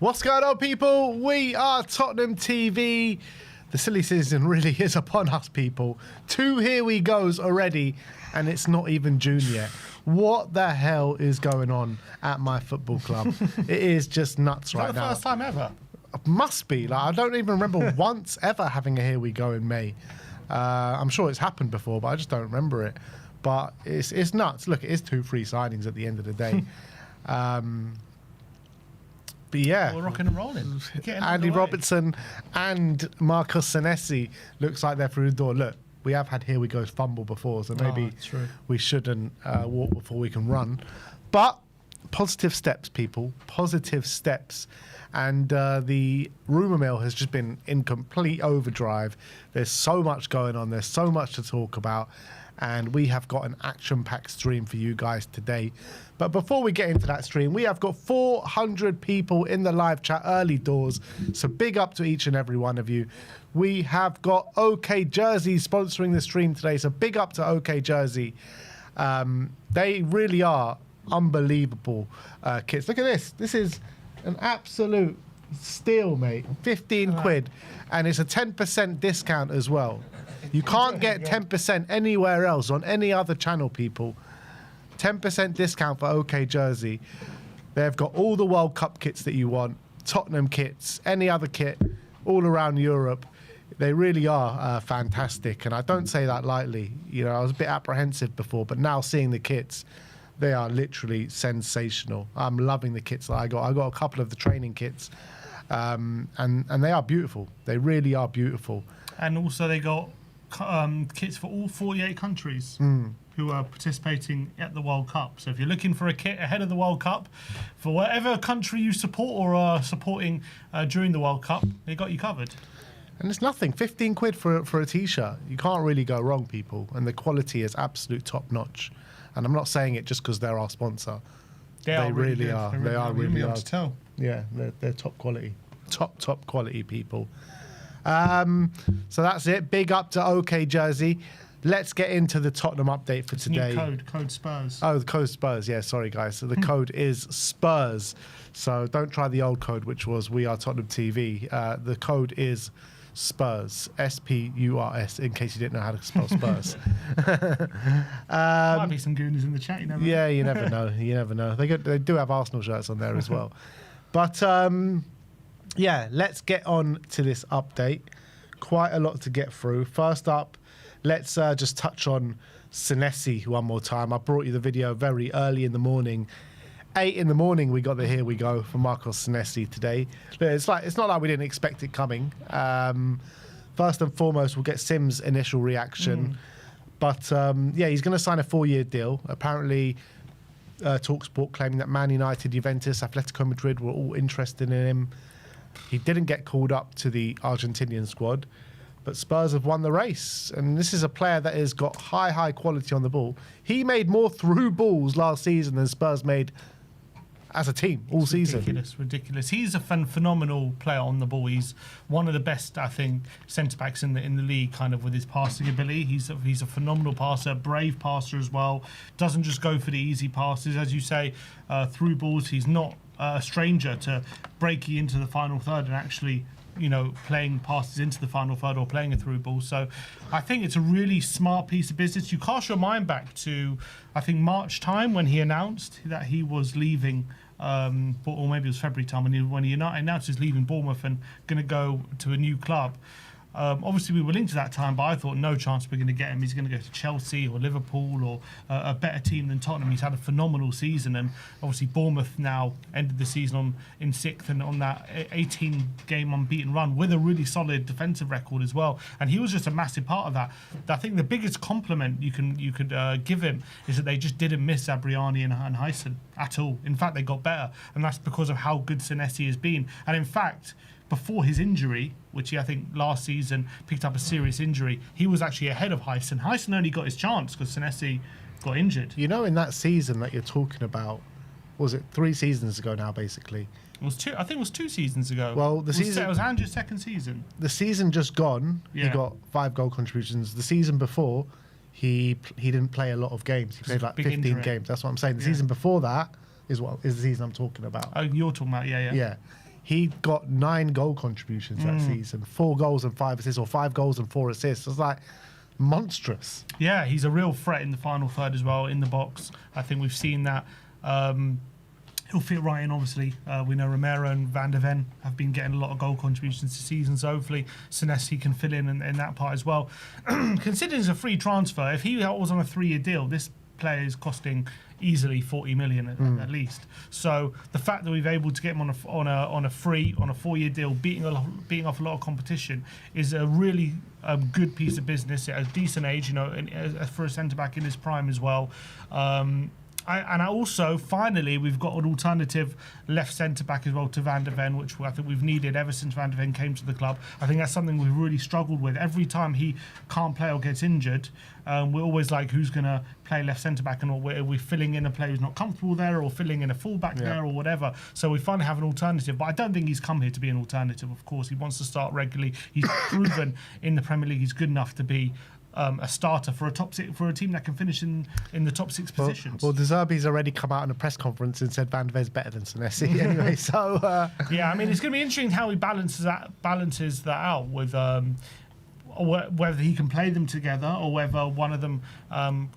What's going on, people? We are Tottenham TV. The silly season really is upon us, people. 2 here we goes already, and it's not even June yet. What the hell is going on at my football club? It is just nuts right now. Is that the first time ever? Must be. Like, I don't even remember once ever having a here we go in May. I'm sure it's happened before, but I just don't remember it. But it's nuts. Look, it is 2 free signings at the end of the day. But yeah, we're rocking and rolling. Andy Robertson and Marcus Senesi looks like they're through the door. Look, we have had here we go fumble before, so maybe we shouldn't walk before we can run. But positive steps, people. Positive steps. And the rumour mill has just been in complete overdrive. There's so much going on. There's so much to talk about. And we have got an action-packed stream for you guys today. But before we get into that stream, we have got 400 people in the live chat early doors. So big up to each and every one of you. We have got OK Jersey sponsoring the stream today. So big up to OK Jersey. They really are unbelievable kits. Look at this. This is an absolute steal, mate. 15 quid. And it's a 10% discount as well. You can't get 10% anywhere else on any other channel, people. 10% discount for OK Jersey. They've got all the World Cup kits that you want, Tottenham kits, any other kit, all around Europe. They really are fantastic, and I don't say that lightly. You know, I was a bit apprehensive before, but now seeing the kits, they are literally sensational. I'm loving the kits that I got. I got a couple of the training kits, and they are beautiful. They really are beautiful. And also they got kits for all 48 countries who are participating at the World Cup. So if you're looking for a kit ahead of the World Cup, for whatever country you support or are supporting during the World Cup, they got you covered. And it's nothing, 15 quid for a t-shirt. You can't really go wrong, people. And the quality is absolute top notch. And I'm not saying it just because they're our sponsor. They really are. They are really hard to tell. Yeah, they're top quality. Top quality, people. So that's it. Big up to OK Jersey. Let's get into the Tottenham update for today. New code SPURS. Oh, the code SPURS. Yeah, sorry guys. So the code is SPURS. So don't try the old code, which was WeAreTottenhamTV. The code is SPURS. SPURS. In case you didn't know how to spell Spurs. Might be some goonies in the chat. You never know. Yeah, you never know. You never know. They do have Arsenal shirts on there as well. But yeah, let's get on to this update. Quite a lot to get through. First up, let's just touch on Senesi one more time. I brought you the video very early in the morning. 8 in the morning, we got the here we go for Marcos Senesi today. It's not like we didn't expect it coming. First and foremost, we'll get Sim's initial reaction. But yeah, he's going to sign a 4-year deal. Apparently, TalkSport claiming that Man United, Juventus, Atletico Madrid were all interested in him. He didn't get called up to the Argentinian squad, but Spurs have won the race. And this is a player that has got high quality on the ball. He made more through balls last season than Spurs made as a team all season. Ridiculous. He's a phenomenal player on the ball. He's one of the best, I think, centre-backs in the league, kind of with his passing ability. He's a phenomenal passer, brave passer as well. Doesn't just go for the easy passes. As you say, through balls, he's not a stranger to breaking into the final third and actually, you know, playing passes into the final third or playing a through ball. So I think it's a really smart piece of business. You cast your mind back to, I think, March time when he announced that he was leaving, or maybe it was February time when he announced he's leaving Bournemouth and going to go to a new club. Obviously, we were linked to that time, but I thought no chance we're going to get him. He's going to go to Chelsea or Liverpool or a better team than Tottenham. He's had a phenomenal season, and obviously Bournemouth now ended the season in 6th and on that 18-game unbeaten run with a really solid defensive record as well. And he was just a massive part of that. I think the biggest compliment you could give him is that they just didn't miss Abriani and Hyson at all. In fact, they got better, and that's because of how good Senesi has been. And in fact, before his injury, which he, I think, last season picked up a serious injury, he was actually ahead of Hyson. Hyson only got his chance because Senesi got injured. You know, in that season that you're talking about, was it 3 seasons ago now, basically? It was 2. I think it was 2 seasons ago. Well, it was Andrew's 2nd season. The season just gone, he got 5 goal contributions. The season before, he didn't play a lot of games. He played like 15 games. That's what I'm saying. The season before that is the season I'm talking about. Oh, you're talking about, yeah. Yeah. he got 9 goal contributions that season, 4 goals and 5 assists, or 5 goals and 4 assists. It's like monstrous. Yeah, he's a real threat in the final third as well, in the box. I think we've seen that. He'll fit right in, obviously. We know Romero and Van der Ven have been getting a lot of goal contributions this season, so hopefully Senesi can fill in that part as well. Considering it's a free transfer, if he was on a 3-year deal, this player is costing easily 40 million at least. So the fact that we've able to get him on a 4-year deal, beating off a lot of competition, is a really good piece of business at a decent age, you know, and for a centre back in his prime as well. And also, finally, we've got an alternative left centre-back as well to Van der Ven, which I think we've needed ever since Van der Ven came to the club. I think that's something we've really struggled with. Every time he can't play or gets injured, we're always like, who's going to play left centre-back? And are we filling in a player who's not comfortable there, or filling in a full-back there, or whatever? So we finally have an alternative. But I don't think he's come here to be an alternative, of course. He wants to start regularly. He's proven in the Premier League he's good enough to be a starter for a top six, for a team that can finish in the top 6 positions. Well, De Zerbi's already come out in a press conference and said Van der Ven's better than Senesi anyway. So yeah, I mean, it's going to be interesting how he balances that out with whether he can play them together, or whether one of them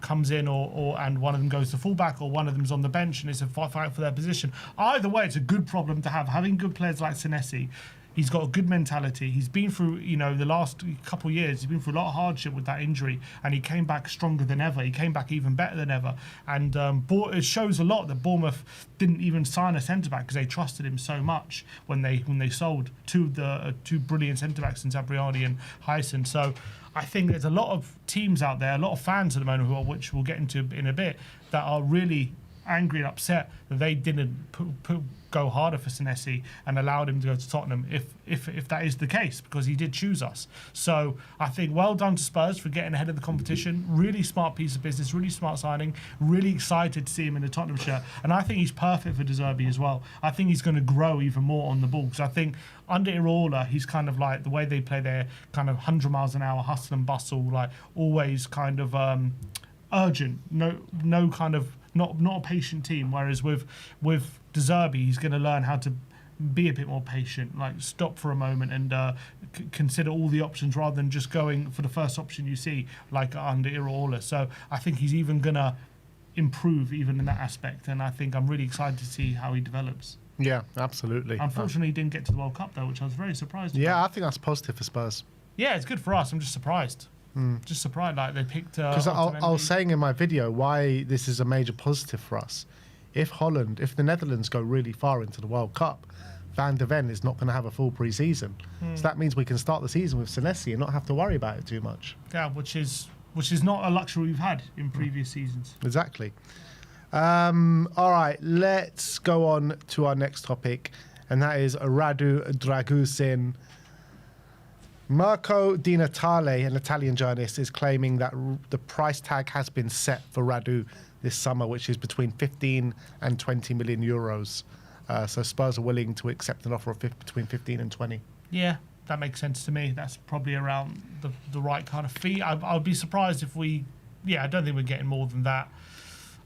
comes in and one of them goes to fullback, or one of them's on the bench and it's a fight for their position. Either way, it's a good problem to have. Having good players like Senesi. He's got a good mentality. He's been through, you know, the last couple of years, he's been through a lot of hardship with that injury, and he came back stronger than ever. He came back even better than ever. And it shows a lot that Bournemouth didn't even sign a centre-back because they trusted him so much when they sold two brilliant centre-backs in Zabriani and Hyson. So I think there's a lot of teams out there, a lot of fans at the moment, which we'll get into in a bit, that are really angry and upset that they didn't go harder for Senesi and allowed him to go to Tottenham if that is the case, because he did choose us. So I think well done to Spurs for getting ahead of the competition. Really smart piece of business, really smart signing. Really excited to see him in the Tottenham shirt, and I think he's perfect for De Zerbi as well. I think he's going to grow even more on the ball, because I think under Iraola he's kind of like the way they play their kind of 100 miles an hour hustle and bustle, like always kind of urgent, no kind of not a patient team. Whereas with De Zerbi, he's going to learn how to be a bit more patient, like stop for a moment and consider all the options rather than just going for the first option you see, like under Iraola. So I think he's even going to improve even in that aspect, and I think I'm really excited to see how he develops. Yeah, absolutely. Unfortunately, he didn't get to the World Cup though, which I was very surprised about. Yeah, I think that's positive for Spurs. Yeah, it's good for us. I'm just surprised. Just surprised, like they picked. Because I was saying in my video why this is a major positive for us. If the Netherlands go really far into the World Cup, Van der Ven is not going to have a full pre-season. So that means we can start the season with Senesi and not have to worry about it too much. Yeah, which is not a luxury we've had in previous seasons. Exactly. All right, let's go on to our next topic, and that is Radu Dragusin. Marco Di Natale, an Italian journalist, is claiming that the price tag has been set for Radu this summer, which is between 15 and 20 million euros. So Spurs are willing to accept an offer of between 15 and 20. Yeah, that makes sense to me. That's probably around the right kind of fee. I'd be surprised if I don't think we're getting more than that.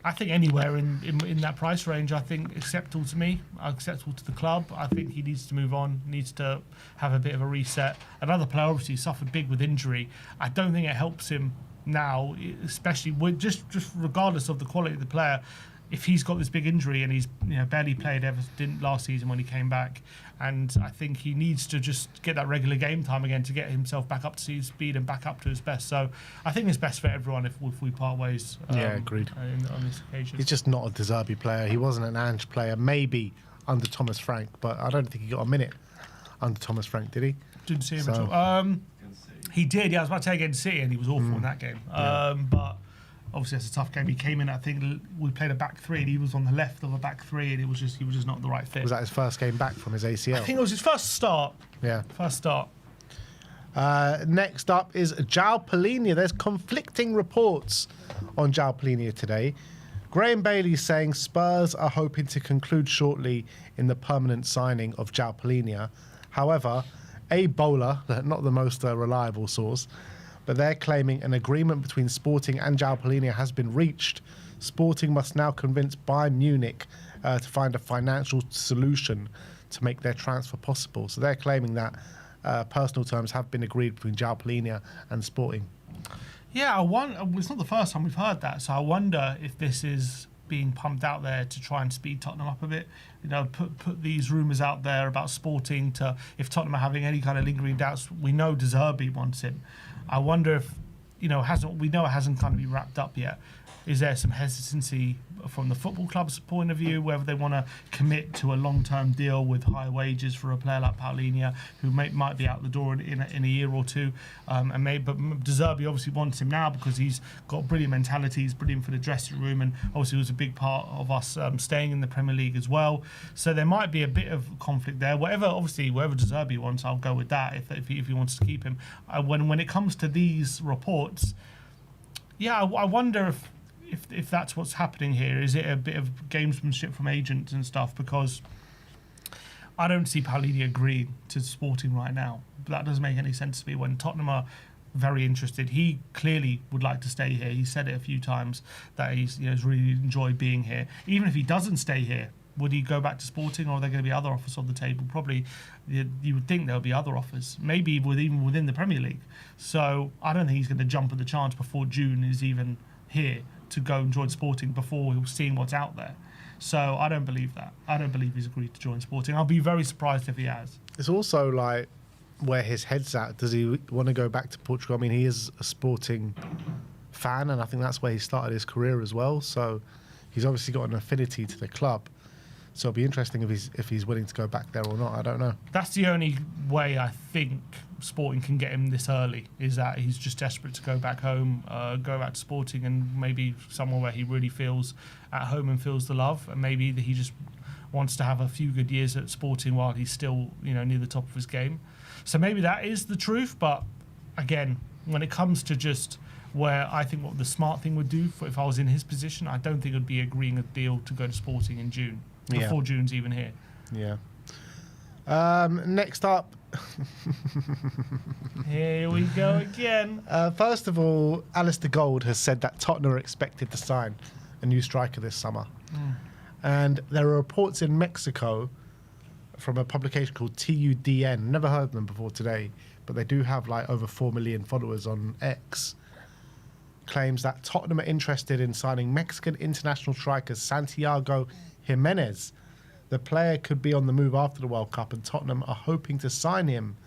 I think anywhere in that price range, I think acceptable to me, acceptable to the club. I think he needs to move on, needs to have a bit of a reset. Another player obviously suffered big with injury. I don't think it helps him now, especially with just regardless of the quality of the player. If he's got this big injury and he's barely played didn't last season when he came back, and I think he needs to just get that regular game time again to get himself back up to his speed and back up to his best. So I think it's best for everyone if we part ways. Agreed. On this occasion, he's just not a De Zerbi player. He wasn't an Ange player, maybe under Thomas Frank, but I don't think he got a minute under Thomas Frank, did he? Didn't see him at all. He did. Yeah, I was about to say against City, and he was awful in that game. But obviously, that's a tough game. He came in, I think we played a back three, and he was on the left of a back three, and he was just not the right fit. Was that his first game back from his ACL? I think it was his first start. Yeah. First start. Next up is João Palhinha. There's conflicting reports on João Palhinha today. Graham Bailey is saying Spurs are hoping to conclude shortly in the permanent signing of João Palhinha. However, a bowler, not the most reliable source, but they're claiming an agreement between Sporting and João Palhinha has been reached. Sporting must now convince Bayern Munich to find a financial solution to make their transfer possible. So they're claiming that personal terms have been agreed between João Palhinha and Sporting. Yeah, it's not the first time we've heard that, so I wonder if this is being pumped out there to try and speed Tottenham up a bit. You know, put these rumours out there about Sporting to, if Tottenham are having any kind of lingering doubts, we know De Zerbi wants him. I wonder if, you know, it hasn't kind of been wrapped up yet. Is there some hesitancy from the football club's point of view, whether they want to commit to a long-term deal with high wages for a player like Palhinha, who might be out the door in a year or two, but De Zerbi obviously wants him now because he's got brilliant mentality, he's brilliant for the dressing room, and obviously was a big part of us staying in the Premier League as well. So there might be a bit of conflict there. Wherever De Zerbi wants, I'll go with that if he wants to keep him. When it comes to these reports, yeah, I wonder if that's what's happening here. Is it a bit of gamesmanship from agents and stuff? Because I don't see Palhinha agreeing to Sporting right now. But that doesn't make any sense to me when Tottenham are very interested. He clearly would like to stay here. He said it a few times that he's really enjoyed being here. Even if he doesn't stay here, would he go back to Sporting, or are there going to be other offers on the table? Probably, you would think there'll be other offers, maybe even within the Premier League. So I don't think he's going to jump at the chance before June is even here to go and join Sporting before seeing what's out there. So I don't believe that. I don't believe he's agreed to join Sporting. I'll be very surprised if he has. It's also like where his head's at. Does he want to go back to Portugal? I mean, he is a Sporting fan, and I think that's where he started his career as well. So he's obviously got an affinity to the club. So it'll be interesting if he's willing to go back there or not. I don't know. That's the only way I think Sporting can get him this early, is that he's just desperate to go back home, go back to Sporting, and maybe somewhere where he really feels at home and feels the love, and maybe that he just wants to have a few good years at Sporting while he's still, near the top of his game. So maybe that is the truth. But again, when it comes to just where I think what the smart thing would do if I was in his position, I don't think it would be agreeing a deal to go to Sporting in June. Before June's even here. Yeah. Next up. Here we go again. First of all, Alistair Gold has said that Tottenham are expected to sign a new striker this summer. And there are reports in Mexico from a publication called TUDN. Never heard of them before today, but they do have over 4 million followers on X. Claims that Tottenham are interested in signing Mexican international striker Santiago Jimenez. The player could be on the move after the World Cup, and Tottenham are hoping to sign him.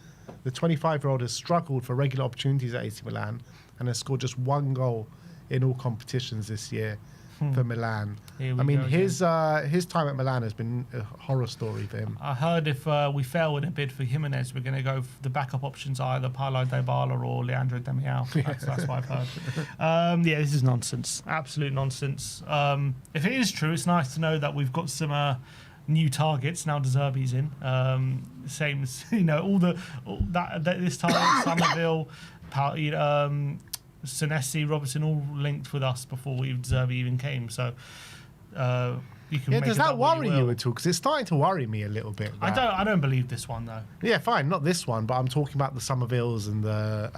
The 25-year-old has struggled for regular opportunities at AC Milan and has scored just 1 goal in all competitions this year for Milan. I mean, his time at Milan has been a horror story for him. I heard if we fail in a bid for Jimenez, we're going to go for the backup options, either Paulo Dybala or Leandro Damião. That's what I've heard. This is nonsense. Absolute nonsense. If it is true, it's nice to know that we've got some new targets now. De Zerbi's in. Same as this time Summerville, Senesi, Robertson, all linked with us before De Zerbi even came. So you can. Does that worry you at all? Because it's starting to worry me a little bit. I don't believe this one though. Yeah, fine, not this one, but I'm talking about the Summervilles and the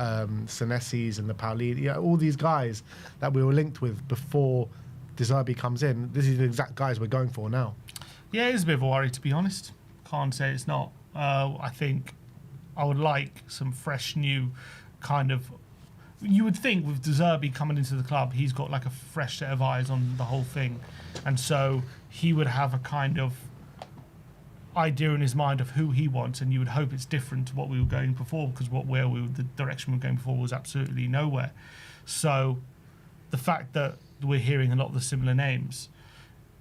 Senesis and the Paulini. All these guys that we were linked with before De Zerbi comes in. This is the exact guys we're going for now. Yeah, it's a bit of a worry, to be honest. Can't say it's not. I think I would like some fresh, new kind of. You would think with De Zerbi coming into the club, he's got a fresh set of eyes on the whole thing. And so he would have a kind of idea in his mind of who he wants, and you would hope it's different to what we were going before, because the direction we were going before was absolutely nowhere. So the fact that we're hearing a lot of the similar names,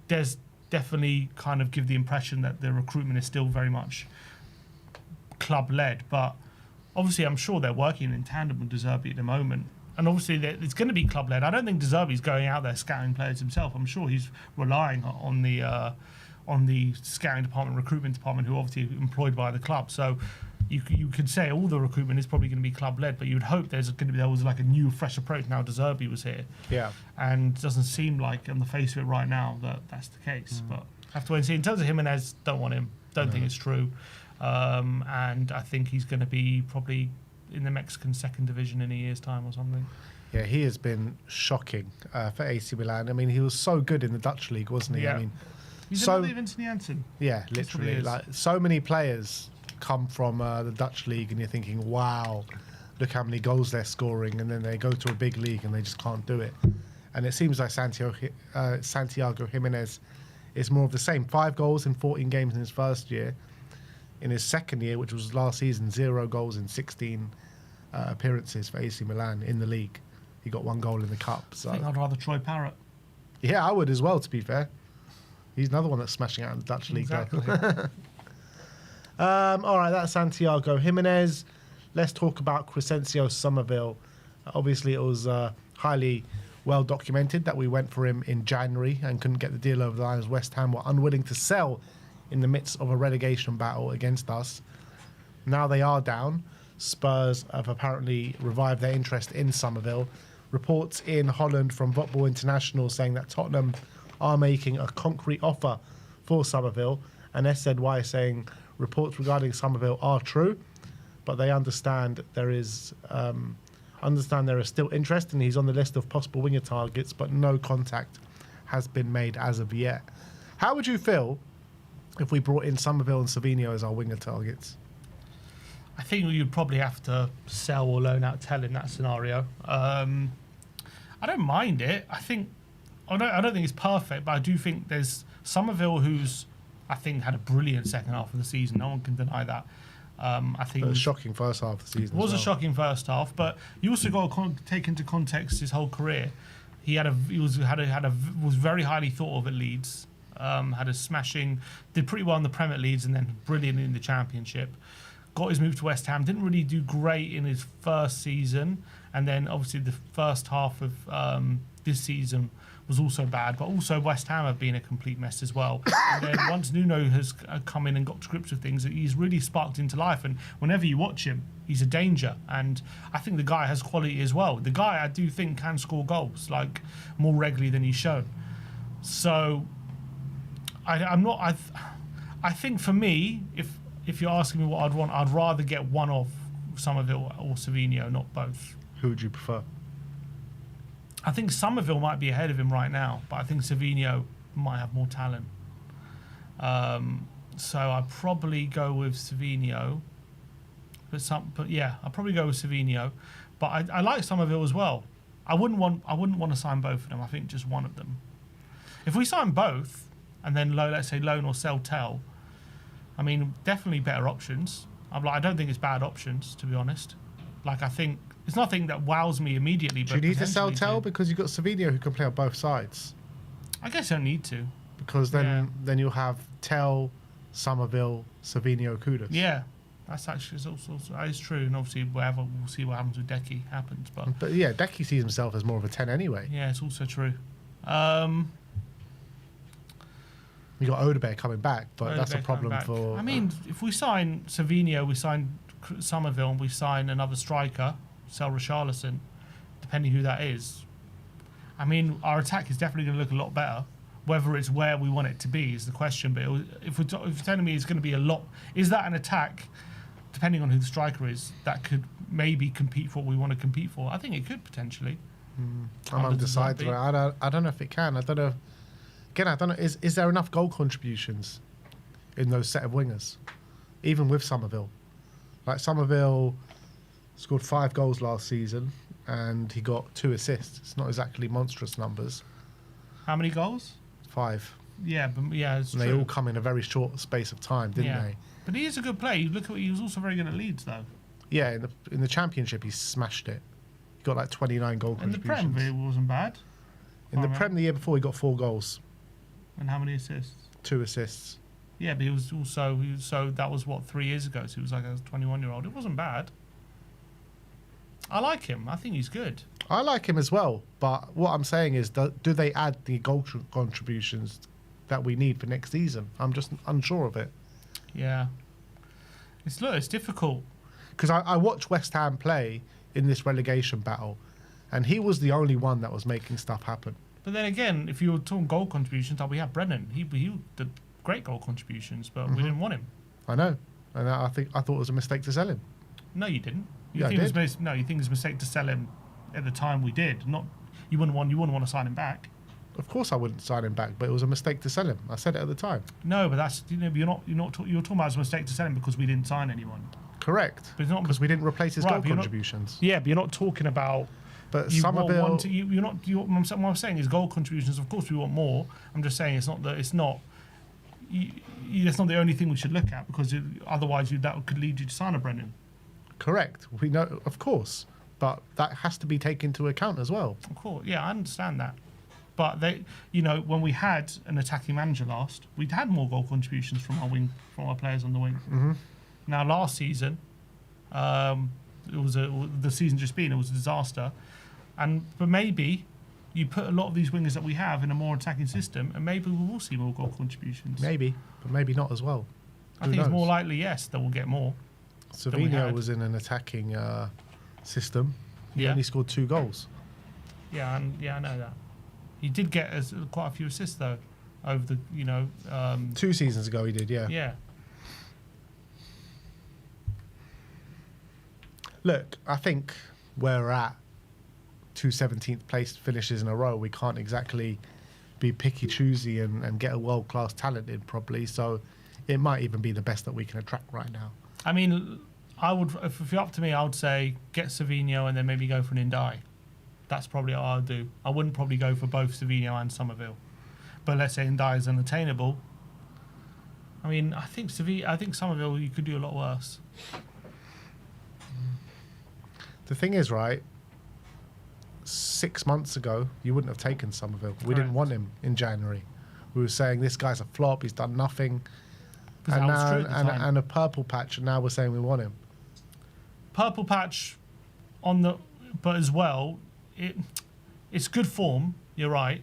there's definitely kind of give the impression that the recruitment is still very much club-led, but obviously, I'm sure they're working in tandem with De Zerbi at the moment. And obviously, it's going to be club-led. I don't think De Zerbi's going out there scouting players himself. I'm sure he's relying on the scouting department, recruitment department, who are obviously employed by the club. So you could say all the recruitment is probably going to be club-led, but you'd hope there was a new, fresh approach now De Zerbi was here. Yeah. And it doesn't seem like, on the face of it right now, that that's the case. But have to wait and see. In terms of Jimenez, don't want him. Don't think it's true. And I think he's going to be probably in the Mexican second division in a year's time or something. Yeah, he has been shocking for AC Milan. I mean, he was so good in the Dutch league, wasn't he? Yeah. I mean, He's another Vincent Janssen. Yeah, literally. Like so many players come from the Dutch league, and you're thinking, wow, look how many goals they're scoring, and then they go to a big league and they just can't do it. And it seems like Santiago Jimenez is more of the same. 5 goals in 14 games in his first year. In his second year, which was last season, 0 goals in 16 appearances for AC Milan in the league. He got 1 goal in the cup. So I think I'd rather Troy Parrott. Yeah, I would as well, to be fair. He's another one that's smashing out in the Dutch league. Exactly. All right, that's Santiago Jimenez. Let's talk about Crescencio Summerville. Obviously, it was highly well documented that we went for him in January and couldn't get the deal over the line as West Ham were unwilling to sell in the midst of a relegation battle against us. Now they are down. Spurs have apparently revived their interest in Summerville. Reports in Holland from Football International saying that Tottenham are making a concrete offer for Summerville, and SZY saying reports regarding Summerville are true, but they understand there is still interest, and he's on the list of possible winger targets, but no contact has been made as of yet. How would you feel if we brought in Summerville and Savinho as our winger targets? I think you'd probably have to sell or loan out Tell in that scenario. I don't mind it. I don't think it's perfect, but I do think there's Summerville, who's I think had a brilliant second half of the season. No one can deny that. I think it was a shocking first half of the season. It was a shocking first half, but you also got to take into context his whole career. He was very highly thought of at Leeds. Had a smashing, did pretty well in the Premier Leagues, and then brilliant in the Championship. Got his move to West Ham. Didn't really do great in his first season, and then obviously the first half of this season was also bad. But also West Ham have been a complete mess as well. And then once Nuno has come in and got to grips with things, he's really sparked into life. And whenever you watch him, he's a danger. And I think the guy has quality as well. The guy I do think can score goals like more regularly than he's shown. So I think for me, if you're asking me what I'd want, I'd rather get one of Summerville or Savinho, not both. Who would you prefer? I think Summerville might be ahead of him right now, but I think Savinho might have more talent. So I'd probably go with Savinho. But yeah, I'd probably go with Savinho. But I like Summerville as well. I wouldn't want to sign both of them. I think just one of them. If we sign both and then let's say loan or sell Tell, I mean, definitely better options. I don't think it's bad options, to be honest. I think it's nothing that wows me immediately. Do you need to sell Tell because you've got Savinho who can play on both sides? I guess I don't need to. Because then you'll have Tell, Summerville, Savinho, Kudus. Yeah, that's actually that is true. And obviously, we'll see what happens with Decky happens. But yeah, Decky sees himself as more of a 10 anyway. Yeah, it's also true. You got Odebear coming back, but that's a problem for. I mean, if we sign Savinho, we sign Summerville, and we sign another striker, sell Richarlison, depending who that is. I mean, our attack is definitely going to look a lot better. Whether it's where we want it to be is the question. But if you're telling me it's going to be a lot, is that an attack, depending on who the striker is, that could maybe compete for what we want to compete for? I think it could potentially. I'm undecided. I don't know if it can. I don't know. Again, I don't know. Is there enough goal contributions in those set of wingers, even with Summerville? Like Summerville scored 5 goals last season, and he got 2 assists. It's not exactly monstrous numbers. How many goals? 5. Yeah, but it's and true. They all come in a very short space of time, didn't they? But he is a good player. He was also very good at Leeds, though. Yeah, in the Championship, he smashed it. He got 29 goal contributions. In the Prem, it wasn't bad. In the Prem the year before, he got 4 goals. And how many assists? 2 assists. Yeah, but he was so that was 3 years ago. So he was like a 21-year-old. It wasn't bad. I like him. I think he's good. I like him as well. But what I'm saying is, do they add the goal contributions that we need for next season? I'm just unsure of it. Yeah. It's difficult. Because I watched West Ham play in this relegation battle, and he was the only one that was making stuff happen. But then again, if you were talking goal contributions, we have Brennan. He did great goal contributions, but we didn't want him. I know, and I thought it was a mistake to sell him. No, you didn't. I did. You think it was a mistake to sell him at the time we did. Not you wouldn't want to sign him back. Of course, I wouldn't sign him back, but it was a mistake to sell him. I said it at the time. No, but that's you're talking about as a mistake to sell him because we didn't sign anyone. Correct. But it's not because we didn't replace his goal contributions. But you're not talking about. But Summerville. What I'm saying is goal contributions. Of course, we want more. I'm just saying it's not that's not the only thing we should look at because otherwise that could lead you to sign a Brennan. Correct. We know, of course, but that has to be taken into account as well. Of course, yeah, I understand that. But when we had an attacking manager last, we'd had more goal contributions from our players on the wing. Mm-hmm. Now, last season, the season just been, it was a disaster. But maybe you put a lot of these wingers that we have in a more attacking system, and maybe we will see more goal contributions. Maybe, but maybe not as well. I think it's more likely, yes, that we'll get more. Savinho was in an attacking system. He only scored 2 goals. Yeah, I know that. He did get quite a few assists though, over the 2 seasons ago he did, yeah. Yeah. Look, I think where we're at, 2 17th place finishes in a row, we can't exactly be picky choosy and get a world class talent in probably. So it might even be the best that we can attract right now. I mean, if you're up to me, I would say get Savinho and then maybe go for an Ndai. That's probably what I would do. I wouldn't probably go for both Savinho and Summerville. But let's say Ndai is unattainable. I mean, I think Summerville, you could do a lot worse. The thing is, right, 6 months ago, you wouldn't have taken Summerville. We didn't want him in January. We were saying this guy's a flop, he's done nothing. And a purple patch, and now we're saying we want him. Purple patch but as well, it's good form, you're right,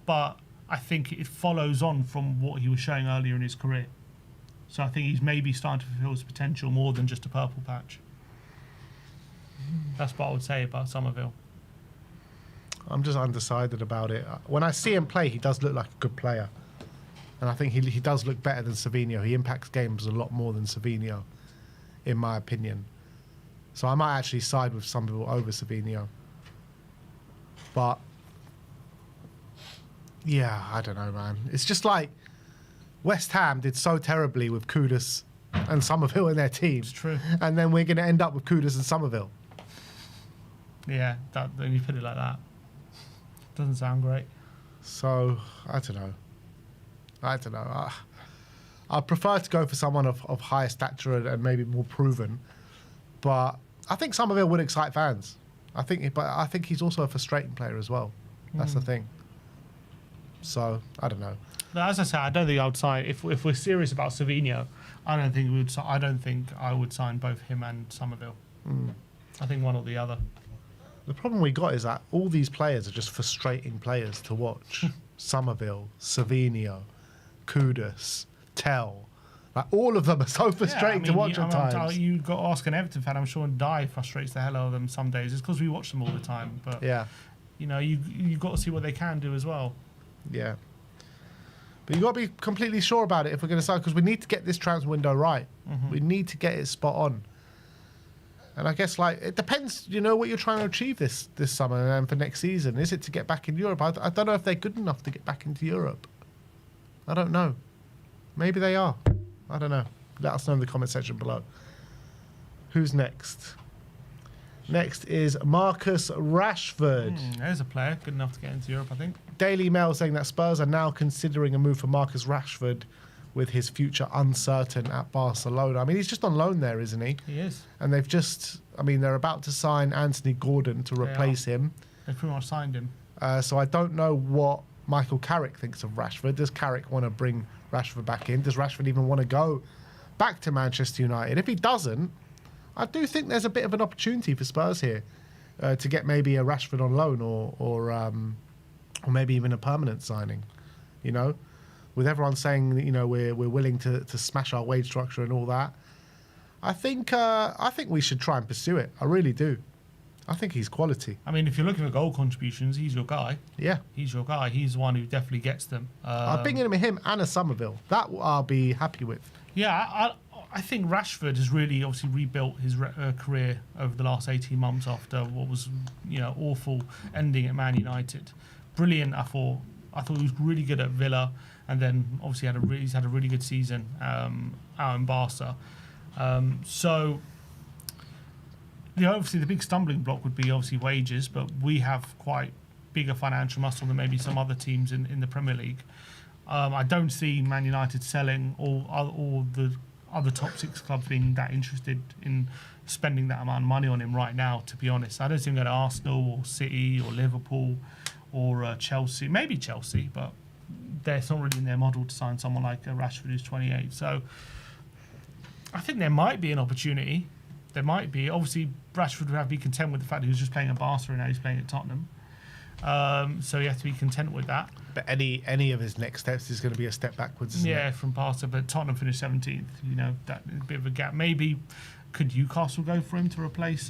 but I think it follows on from what he was showing earlier in his career. So I think he's maybe starting to fulfill his potential more than just a purple patch. That's what I would say about Summerville. I'm just undecided about it. When I see him play, he does look like a good player. And I think he does look better than Savinho. He impacts games a lot more than Savinho, in my opinion. So I might actually side with Summerville over Savinho. But, yeah, I don't know, man. It's just like West Ham did so terribly with Kudus and Summerville in their team. It's true. And then we're going to end up with Kudus and Summerville. Yeah, when you put it like that. Doesn't sound great. So, I don't know. I prefer to go for someone of higher stature and maybe more proven. But I think Summerville would excite fans. I think he's also a frustrating player as well. That's the thing. So, I don't know. But as I said, I don't think I would sign if we're serious about Savinho. I don't think I would sign both him and Summerville. I think one or the other. The problem we got is that all these players are just frustrating players to watch. Summerville, Savinho, Kudus, Tell. Like, all of them are so frustrating to watch at times. You've got to ask an Everton fan. I'm sure Ndai frustrates the hell out of them some days. It's because we watch them all the time. But yeah, you've got to see what they can do as well. Yeah. But you've got to be completely sure about it if we're going to sign, because we need to get this transfer window right. Mm-hmm. We need to get it spot on. And I guess, it depends, what you're trying to achieve this summer and for next season. Is it to get back in Europe? I don't know if they're good enough to get back into Europe. I don't know. Maybe they are. I don't know. Let us know in the comment section below. Who's next? Next is Marcus Rashford. There's a player good enough to get into Europe, I think. Daily Mail saying that Spurs are now considering a move for Marcus Rashford with his future uncertain at Barcelona. I mean, he's just on loan there, isn't he? He is. And they're about to sign Anthony Gordon to replace him. They've pretty much signed him. So I don't know what Michael Carrick thinks of Rashford. Does Carrick want to bring Rashford back in? Does Rashford even want to go back to Manchester United? If he doesn't, I do think there's a bit of an opportunity for Spurs here to get maybe a Rashford on loan or maybe even a permanent signing, With everyone saying that, we're willing to smash our wage structure and all that, I think we should try and pursue it. I really do. I think he's quality. I mean, if you're looking at goal contributions, he's your guy. Yeah. He's your guy. He's the one who definitely gets them. I'll bring in him and a Summerville. That I'll be happy with. Yeah, I think Rashford has really obviously rebuilt his career over the last 18 months after what was, awful ending at Man United. Brilliant, I thought, I thought he was really good at Villa, and then obviously he's had a really good season out in Barca. So obviously the big stumbling block would be obviously wages, but we have quite bigger financial muscle than maybe some other teams in the Premier League. I don't see Man United selling or the other top 6 clubs being that interested in spending that amount of money on him right now, to be honest. I don't see him going to Arsenal or City or Liverpool or Chelsea. Maybe Chelsea, but it's not really in their model to sign someone like Rashford who's 28. So I think there might be an opportunity. There might be. Obviously, Rashford would have to be content with the fact that he was just playing at Barca and now he's playing at Tottenham. So you have to be content with that. But any of his next steps is going to be a step backwards, isn't it? From Barca, but Tottenham finished 17th. That a bit of a gap. Maybe could Newcastle go for him to replace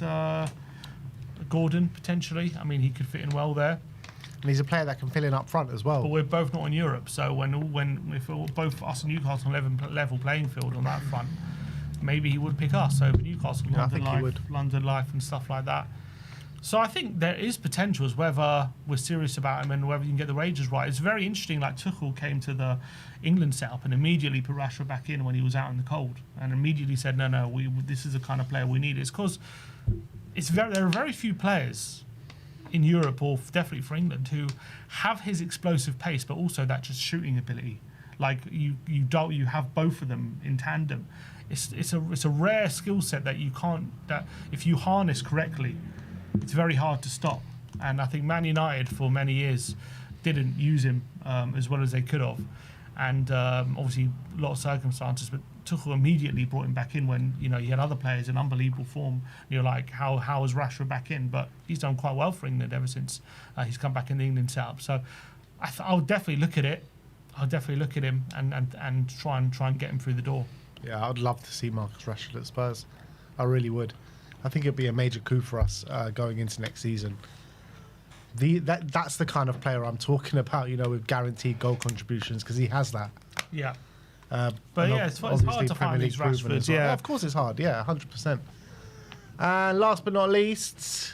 Gordon potentially? I mean, he could fit in well there. And he's a player that can fill in up front as well. But we're both not in Europe, so if both us and Newcastle on level playing field on that front, maybe he would pick us over Newcastle, London Life and stuff like that. So I think there is potential, as whether we're serious about him and whether you can get the wages right. It's very interesting, like Tuchel came to the England setup and immediately put Rashford back in when he was out in the cold and immediately said, no, this is the kind of player we need. It's because there are very few players in Europe, or definitely for England, who have his explosive pace, but also that just shooting ability. Like you have both of them in tandem. It's a rare skill set that if you harness correctly, it's very hard to stop. And I think Man United for many years didn't use him as well as they could have. And obviously a lot of circumstances, but Tuchel immediately brought him back in when he had other players in unbelievable form. You're like, how is Rashford back in? But he's done quite well for England ever since he's come back in the England setup. So I'll definitely look at it. I'll definitely look at him and try and get him through the door. Yeah, I'd love to see Marcus Rashford at Spurs. I really would. I think it'd be a major coup for us going into next season. That's the kind of player I'm talking about, with guaranteed goal contributions, because he has that. Yeah. But yeah, it's hard to find these Rashfords. Well. Yeah, of course it's hard. Yeah, 100%. And last but not least,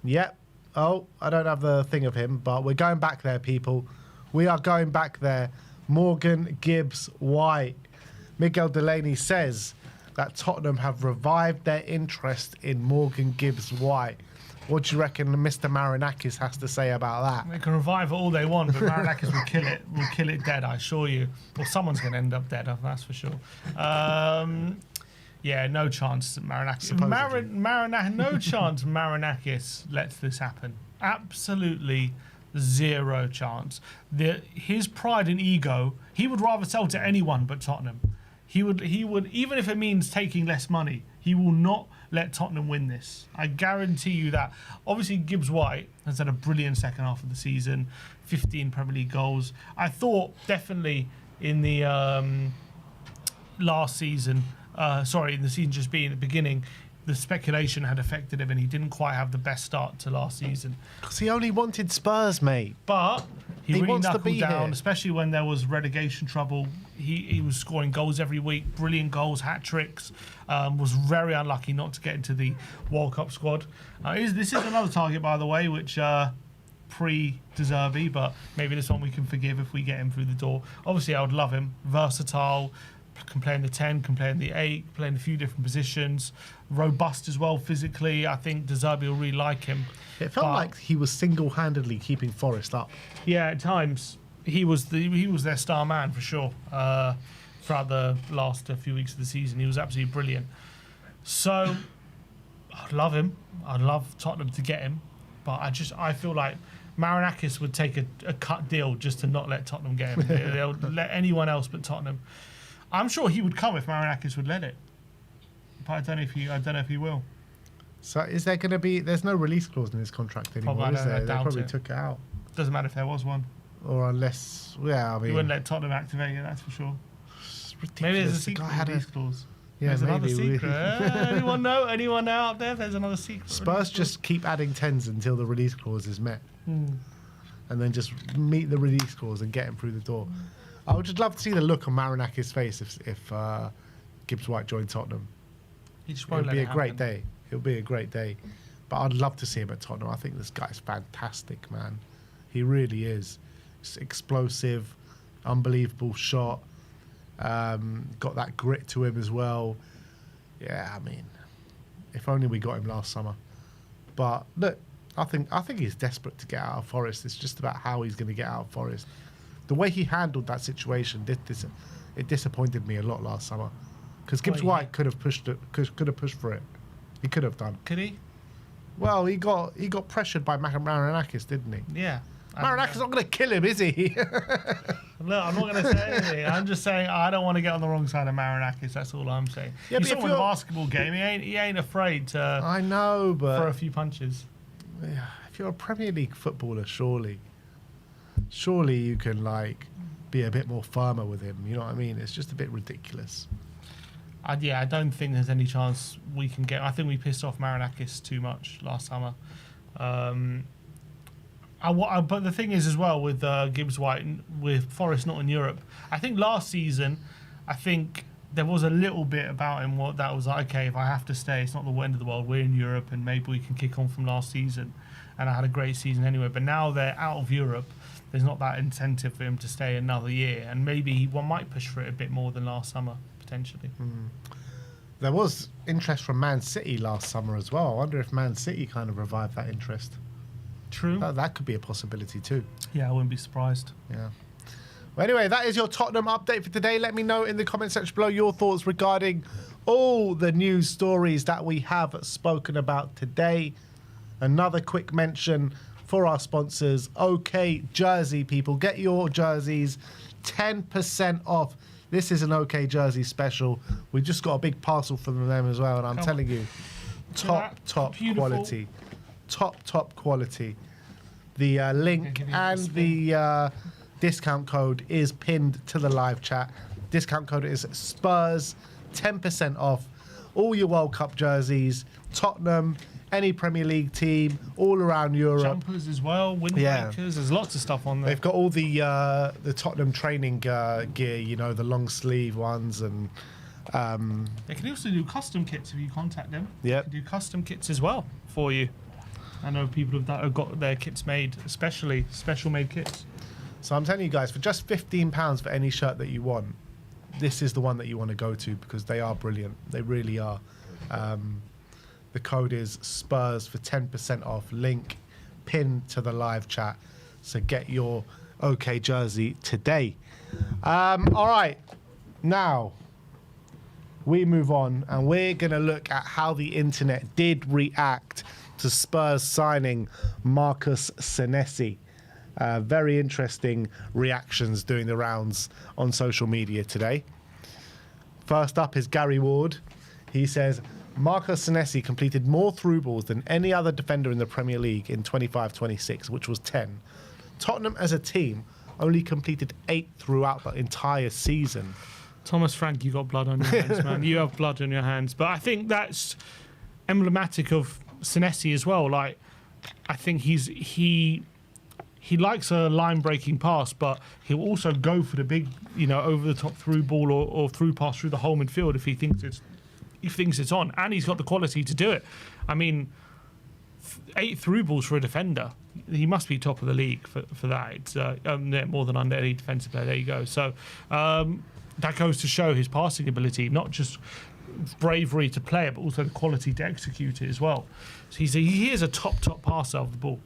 yep. Oh, I don't have the thing of him, but we're going back there, people. We are going back there. Morgan Gibbs-White. Miguel Delaney says that Tottenham have revived their interest in Morgan Gibbs-White. What do you reckon Mr. Marinakis has to say about that? They can revive it all they want, but Marinakis will kill it. Will kill it dead, I assure you. Well, someone's going to end up dead, that's for sure. Yeah, no chance Marinakis. No chance Marinakis lets this happen. Absolutely zero chance. His pride and ego, he would rather sell to anyone but Tottenham. He would, even if it means taking less money, he will not let Tottenham win this. I guarantee you that. Obviously, Gibbs-White has had a brilliant second half of the season, 15 Premier League goals. I thought definitely in the last season, in the season just being at the beginning, the speculation had affected him and he didn't quite have the best start to last season. Because he only wanted Spurs, mate. But he really wants knuckled to be down, here. especially when there was relegation trouble. He was scoring goals every week, brilliant goals, hat-tricks. Was very unlucky not to get into the World Cup squad. This is another target, by the way, which pre-De Zerbi, but maybe this one we can forgive if we get him through the door. Obviously, I would love him. Versatile, can play in the 10, can play in the 8, play in a few different positions. Robust as well physically. I think De Zerbi will really like him. It felt like he was single-handedly keeping Forest up. Yeah, at times. He was their star man for sure. Throughout the last few weeks of the season, he was absolutely brilliant. So I'd love him. I'd love Tottenham to get him, but I feel like Marinakis would take a cut deal just to not let Tottenham get him. They'll let anyone else but Tottenham. I'm sure he would come if Marinakis would let it, but I don't know if he will. So is there going to be? There's no release clause in his contract anymore, is there? They probably took it out. Doesn't matter if there was one. Or unless, yeah, I mean, he wouldn't let Tottenham activate it. That's for sure. Maybe there's a secret release clause. Yeah, there's maybe. Another secret. Anyone know? Anyone know out there? There's another secret. Spurs just keep adding 10s until the release clause is met, and then just meet the release clause and get him through the door. I would just love to see the look on Marinakis' face if Gibbs-White joined Tottenham. It would be a great day. It would be a great day. But I'd love to see him at Tottenham. I think this guy's fantastic, man. He really is. explosive, unbelievable shot. Got that grit to him as well. Yeah, I mean, if only we got him last summer. But look, I think he's desperate to get out of Forest. It's just about how he's going to get out of Forest. The way he handled that situation, it disappointed me a lot last summer. Because Gibbs-White could have pushed it, could have pushed for it. He could have done. Could he? Well, he got pressured by Marinakis, didn't he? Yeah. Marinakis not going to kill him, is he? Look, I'm not going to say anything. I'm just saying I don't want to get on the wrong side of Marinakis. That's all I'm saying. Yeah, you saw him in the basketball game. He ain't afraid to. I know, but throw a few punches. Yeah, if you're a Premier League footballer, surely you can be a bit more firmer with him. You know what I mean? It's just a bit ridiculous. I don't think there's any chance we can get. I think we pissed off Marinakis too much last summer. But the thing is as well with Gibbs-White, with Forest not in Europe, I think last season, there was a little bit about him that was like, okay, if I have to stay, it's not the end of the world. We're in Europe and maybe we can kick on from last season. And I had a great season anyway. But now they're out of Europe, there's not that incentive for him to stay another year. And maybe one might push for it a bit more than last summer, potentially. There was interest from Man City last summer as well. I wonder if Man City kind of revived that interest. True. That could be a possibility too. Yeah, I wouldn't be surprised. Yeah. Well, anyway, that is your Tottenham update for today. Let me know in the comment section below your thoughts regarding all the news stories that we have spoken about today. Another quick mention for our sponsors, OK Jersey, people. Get your jerseys 10% off. This is an OK Jersey special. We just got a big parcel from them as well, and I'm telling you, top quality. Top quality. The link and the discount code is pinned to the live chat. Discount code is SPURS, 10% off all your World Cup jerseys, Tottenham, any Premier League team, all around Europe. Jumpers as well, windbreakers, there's lots of stuff on there. They've got all the Tottenham training gear, the long sleeve ones, and they can also do custom kits if you contact them. Yeah, do custom kits as well for you. I know people that have got their kits made, especially special made kits. So I'm telling you guys, for just £15 for any shirt that you want, this is the one that you want to go to because they are brilliant. They really are. The code is SPURS for 10% off. Link pinned to the live chat. So get your OK jersey today. All right. Now, we move on and we're going to look at how the internet did react to Spurs signing Marcus Senesi. Very interesting reactions doing the rounds on social media today. First up is Gary Ward. He says, Marcus Senesi completed more through balls than any other defender in the Premier League in 25-26, which was 10. Tottenham as a team only completed 8 throughout the entire season. Thomas Frank, you got blood on your hands, man. You have blood on your hands. But I think that's emblematic of Senesi as well. Like, I think he likes a line-breaking pass, but he'll also go for the big, over-the-top through ball or through pass through the whole midfield if he thinks it's on, and he's got the quality to do it. I mean, 8 through balls for a defender. He must be top of the league for that. It's more than under any defensive player. There you go. So that goes to show his passing ability, not just bravery to play it, but also the quality to execute it as well. So he is a top passer of the ball.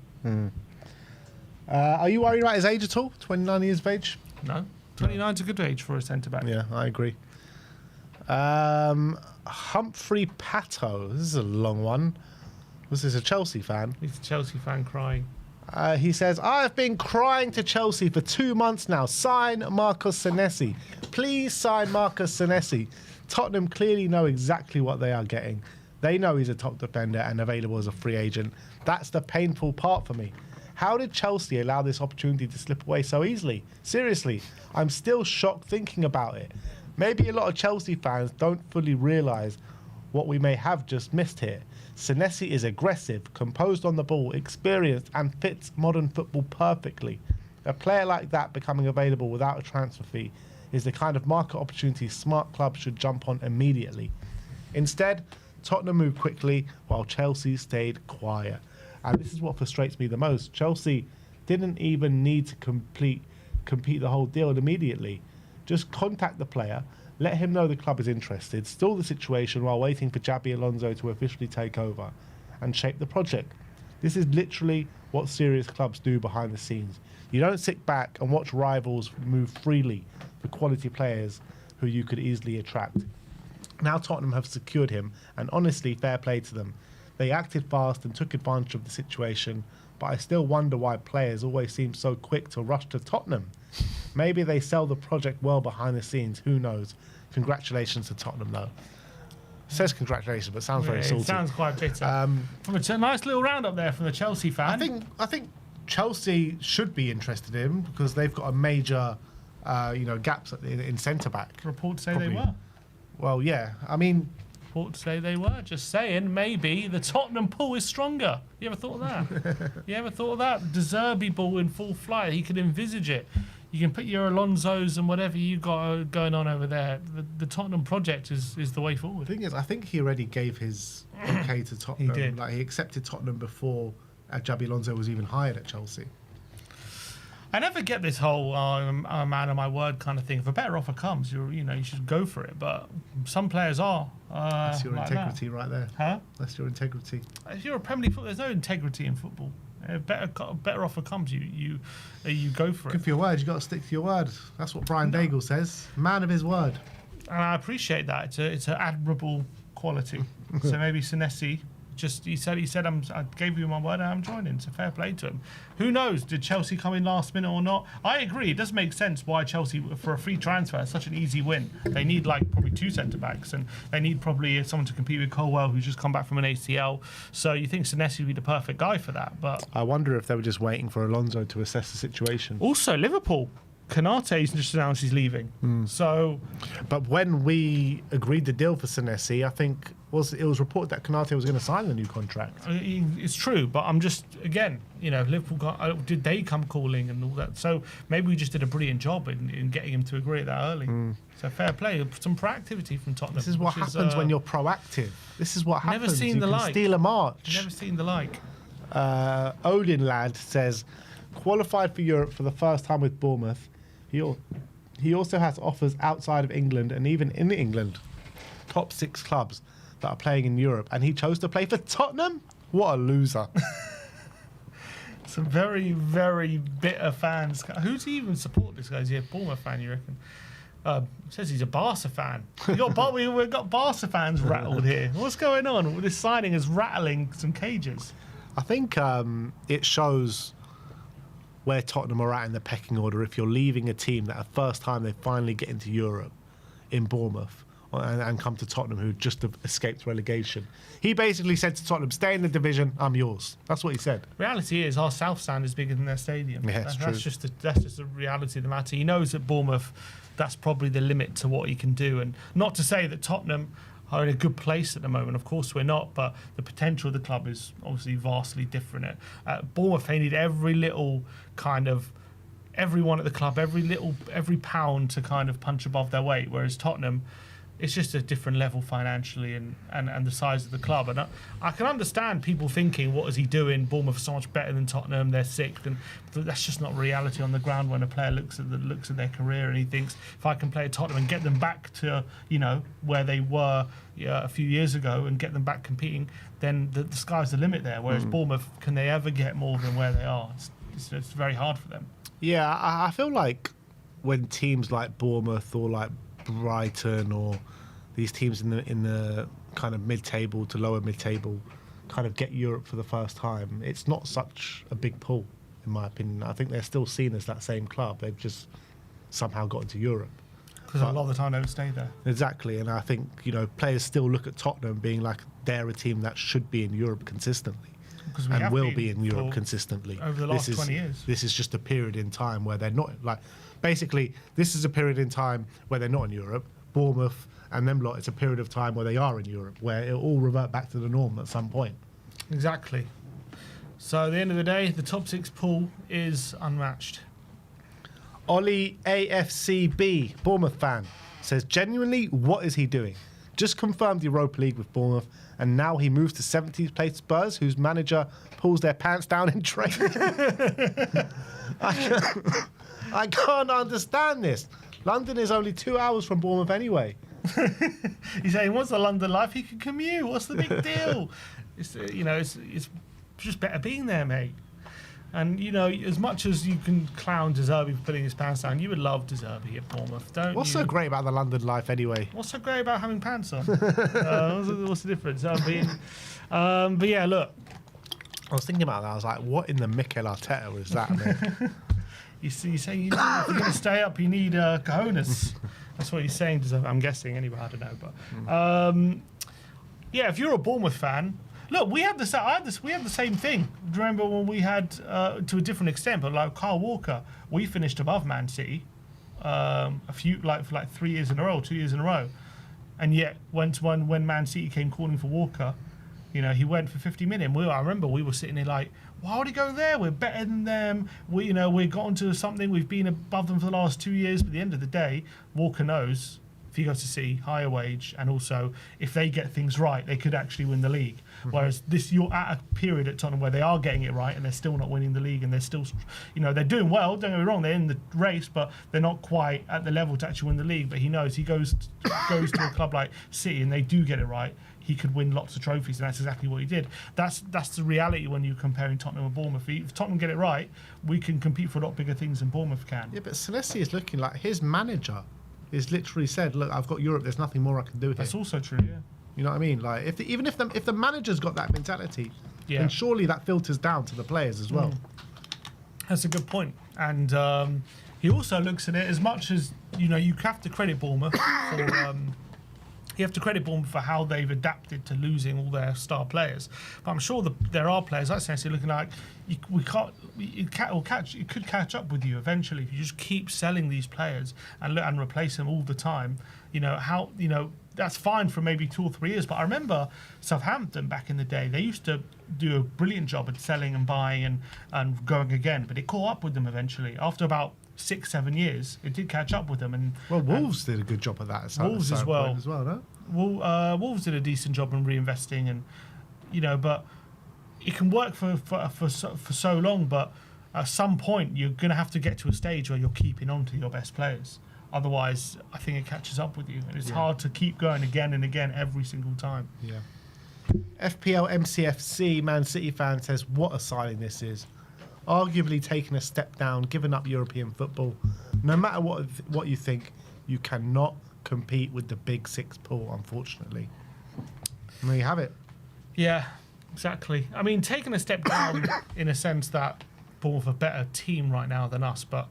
Are you worried about his age at all? 29 years of age? No. 29's a good age for a centre-back. Yeah, I agree. Humphrey Pato. This is a long one. Was this a Chelsea fan? He's a Chelsea fan crying. He says, I've been crying to Chelsea for 2 months now. Sign Marcus Senesi. Please sign Marcus Senesi. Tottenham clearly know exactly what they are getting. They know he's a top defender and available as a free agent. That's the painful part for me. How did Chelsea allow this opportunity to slip away so easily? Seriously, I'm still shocked thinking about it. Maybe a lot of Chelsea fans don't fully realise what we may have just missed here. Senesi is aggressive, composed on the ball, experienced and fits modern football perfectly. A player like that becoming available without a transfer fee is the kind of market opportunity smart clubs should jump on immediately. Instead, Tottenham moved quickly while Chelsea stayed quiet. And this is what frustrates me the most. Chelsea didn't even need to compete the whole deal immediately. Just contact the player, let him know the club is interested, stall the situation while waiting for Xabi Alonso to officially take over and shape the project. This is literally what serious clubs do behind the scenes. You don't sit back and watch rivals move freely for quality players who you could easily attract. Now Tottenham have secured him, and honestly, fair play to them. They acted fast and took advantage of the situation, but I still wonder why players always seem so quick to rush to Tottenham. Maybe they sell the project well behind the scenes, who knows. Congratulations to Tottenham, though. Says congratulations, but sounds very salty. It sounds quite bitter. From a nice little roundup there from the Chelsea fan. I think Chelsea should be interested in him because they've got a major, gaps in centre back. Reports say they were. Well, yeah. I mean, reports say they were. Just saying, maybe the Tottenham pull is stronger. You ever thought of that? You ever thought of that? De Zerbi ball in full flight. He could envisage it. You can put your Alonsos and whatever you got going on over there. The Tottenham project is the way forward. The thing is, I think he already gave his okay to Tottenham. He did. Like, he accepted Tottenham before Xabi Alonso was even hired at Chelsea. I never get this whole I'm a man of my word kind of thing. If a better offer comes, you should go for it. But some players are. That's your like integrity right there. Huh? That's your integrity. If you're a Premier League footballer, there's no integrity in football. A better offer comes, you go for it. Good for your word. You got to stick to your word. That's what Brian Daigle says. Man of his word. And I appreciate that. It's an admirable quality. So maybe Senesi. He said I gave you my word and I'm joining. So fair play to him. Who knows? Did Chelsea come in last minute or not? I agree. It does make sense why Chelsea, for a free transfer, is such an easy win. They need probably 2 centre backs and they need probably someone to compete with Colwell, who's just come back from an ACL. So you think Senesi would be the perfect guy for that? But I wonder if they were just waiting for Alonso to assess the situation. Also, Liverpool. Konate's just announced he's leaving. So, but when we agreed the deal for Senesi, I think it was reported that Konate was going to sign the new contract. It's true, but I'm just Liverpool did they come calling and all that? So maybe we just did a brilliant job in getting him to agree that early. So fair play, some proactivity from Tottenham. This is what happens when you're proactive. This is what happens. Never seen the like. Steal a march. Never seen the like. Odin Lad says, qualified for Europe for the first time with Bournemouth. He also has offers outside of England and even in England. Top 6 clubs that are playing in Europe, and he chose to play for Tottenham? What a loser. Some very, very bitter fans. Who's he even support this guy? Is he a Bournemouth fan, you reckon? Says he's a Barca fan. We've got Barca fans rattled here. What's going on? This signing is rattling some cages. I think it shows where Tottenham are at in the pecking order if you're leaving a team that the first time they finally get into Europe in Bournemouth and come to Tottenham, who just have escaped relegation. He basically said to Tottenham, stay in the division, I'm yours. That's what he said. Reality is our South Stand is bigger than their stadium. Yeah, that's just the reality of the matter. He knows that Bournemouth, that's probably the limit to what he can do. And not to say that Tottenham are in a good place at the moment. Of course we're not, but the potential of the club is obviously vastly different. At Bournemouth, they need everyone at the club, every pound to kind of punch above their weight, whereas Tottenham, it's just a different level financially and the size of the club. And I can understand people thinking, what is he doing? Bournemouth are so much better than Tottenham, they're sick. And that's just not reality on the ground when a player looks at their career and he thinks, if I can play at Tottenham and get them back to, where they were a few years ago and get them back competing, then the sky's the limit there. Whereas Bournemouth, can they ever get more than where they are? It's very hard for them. Yeah, I feel like when teams like Bournemouth or like Brighton or these teams in the kind of mid-table to lower mid-table kind of get Europe for the first time, it's not such a big pull, in my opinion. I think they're still seen as that same club. They've just somehow got into Europe. Because a lot of the time they would stay there. Exactly, and I think players still look at Tottenham being like they're a team that should be in Europe consistently. And will be in Europe consistently over the last 20 years. This is just a period in time where they're not, basically this is a period in time where they're not in Europe. Bournemouth and them lot, it's a period of time where they are in Europe, where it'll all revert back to the norm at some point. Exactly. So at the end of the day, the top 6 pool is unmatched. Ollie AFCB, Bournemouth fan, says, genuinely, what is he doing? just confirmed the Europa League with Bournemouth, and now he moves to 17th place Spurs, whose manager pulls their pants down in training. I can't understand this. London is only 2 hours from Bournemouth anyway. He's saying, what's the London life? He can commute. What's the big deal? It's just better being there, mate. And, as much as you can clown De Zerbi for putting his pants down, you would love De Zerbi at Bournemouth, don't you? What's so great about the London life anyway? What's so great about having pants on? What's the difference? But yeah, look. I was thinking about that. I was like, what in the Mikel Arteta is that, mate? He's saying, if you're going to stay up, you need cojones. That's what he's saying. I'm guessing, anyway. I don't know. But yeah, if you're a Bournemouth fan, look, we had the same thing. Do you remember when we had, to a different extent, but like Kyle Walker, we finished above Man City for 3 years in a row, 2 years in a row, and yet when Man City came calling for Walker, he went for 50 million. I remember we were sitting there like, why would he go there? We're better than them. We got onto something. We've been above them for the last 2 years. But at the end of the day, Walker knows if he goes to City, higher wage, and also if they get things right, they could actually win the league. Mm-hmm. Whereas you're at a period at Tottenham where they are getting it right and they're still not winning the league, and they're still, they're doing well. Don't get me wrong, they're in the race, but they're not quite at the level to actually win the league. But he knows he goes to a club like City and they do get it right, he could win lots of trophies, and that's exactly what he did. That's the reality when you're comparing Tottenham and Bournemouth. If Tottenham get it right, we can compete for a lot bigger things than Bournemouth can. Yeah, but Senesi is looking like his manager is literally said, look, I've got Europe, there's nothing more I can do here. That's also true, yeah. You know what I mean? Like, if the manager's got that mentality, then surely that filters down to the players as well. That's a good point. And he also looks at it as much as, you have to credit Bournemouth for... You have to credit Bournemouth for how they've adapted to losing all their star players. But I'm sure there are players like Senesi looking like it could catch up with you eventually if you just keep selling these players and replace them all the time. That's fine for maybe 2 or 3 years. But I remember Southampton back in the day, they used to do a brilliant job at selling and buying and going again. But it caught up with them eventually. After about 6-7 years, it did catch up with them. And Wolves did a good job of that. Wolves as well, no? Wolves did a decent job in reinvesting, and but it can work for so long. But at some point, you're going to have to get to a stage where you're keeping on to your best players. Otherwise, I think it catches up with you, and it's hard to keep going again and again every single time. Yeah. FPL MCFC Man City fan says, "What a signing this is! Arguably taking a step down, giving up European football. No matter what you think, you cannot compete with the big six pool, unfortunately." And there you have it. Yeah, exactly. I mean, taking a step down in a sense that Bournemouth are a better team right now than us, but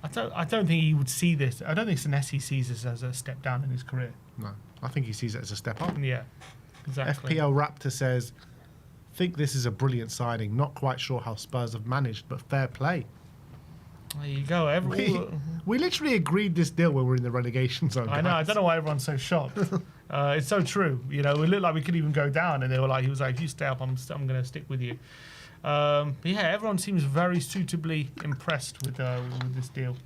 I don't think he would see this. I don't think Senesi sees this as a step down in his career. No, I think he sees it as a step up. Yeah, exactly. FPL Raptor says, "Think this is a brilliant signing. Not quite sure how Spurs have managed, but fair play." There you go. We literally agreed this deal when we were in the relegation zone. I know. I don't know why everyone's so shocked. It's so true. We looked like we could even go down, and he was like, "If you stay up, I'm going to stick with you." But yeah, everyone seems very suitably impressed with this deal.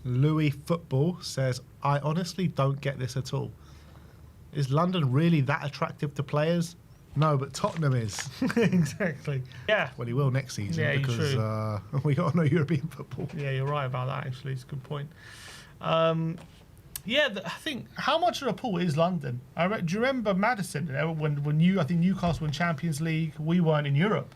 Louis Football says, "I honestly don't get this at all. Is London really that attractive to players? No, but Tottenham is." Exactly. Yeah. Well, he will next season because we got no European football. Yeah, you're right about that, actually. It's a good point. I think how much of a pull is London? Do you remember Madison? When I think Newcastle won Champions League, we weren't in Europe.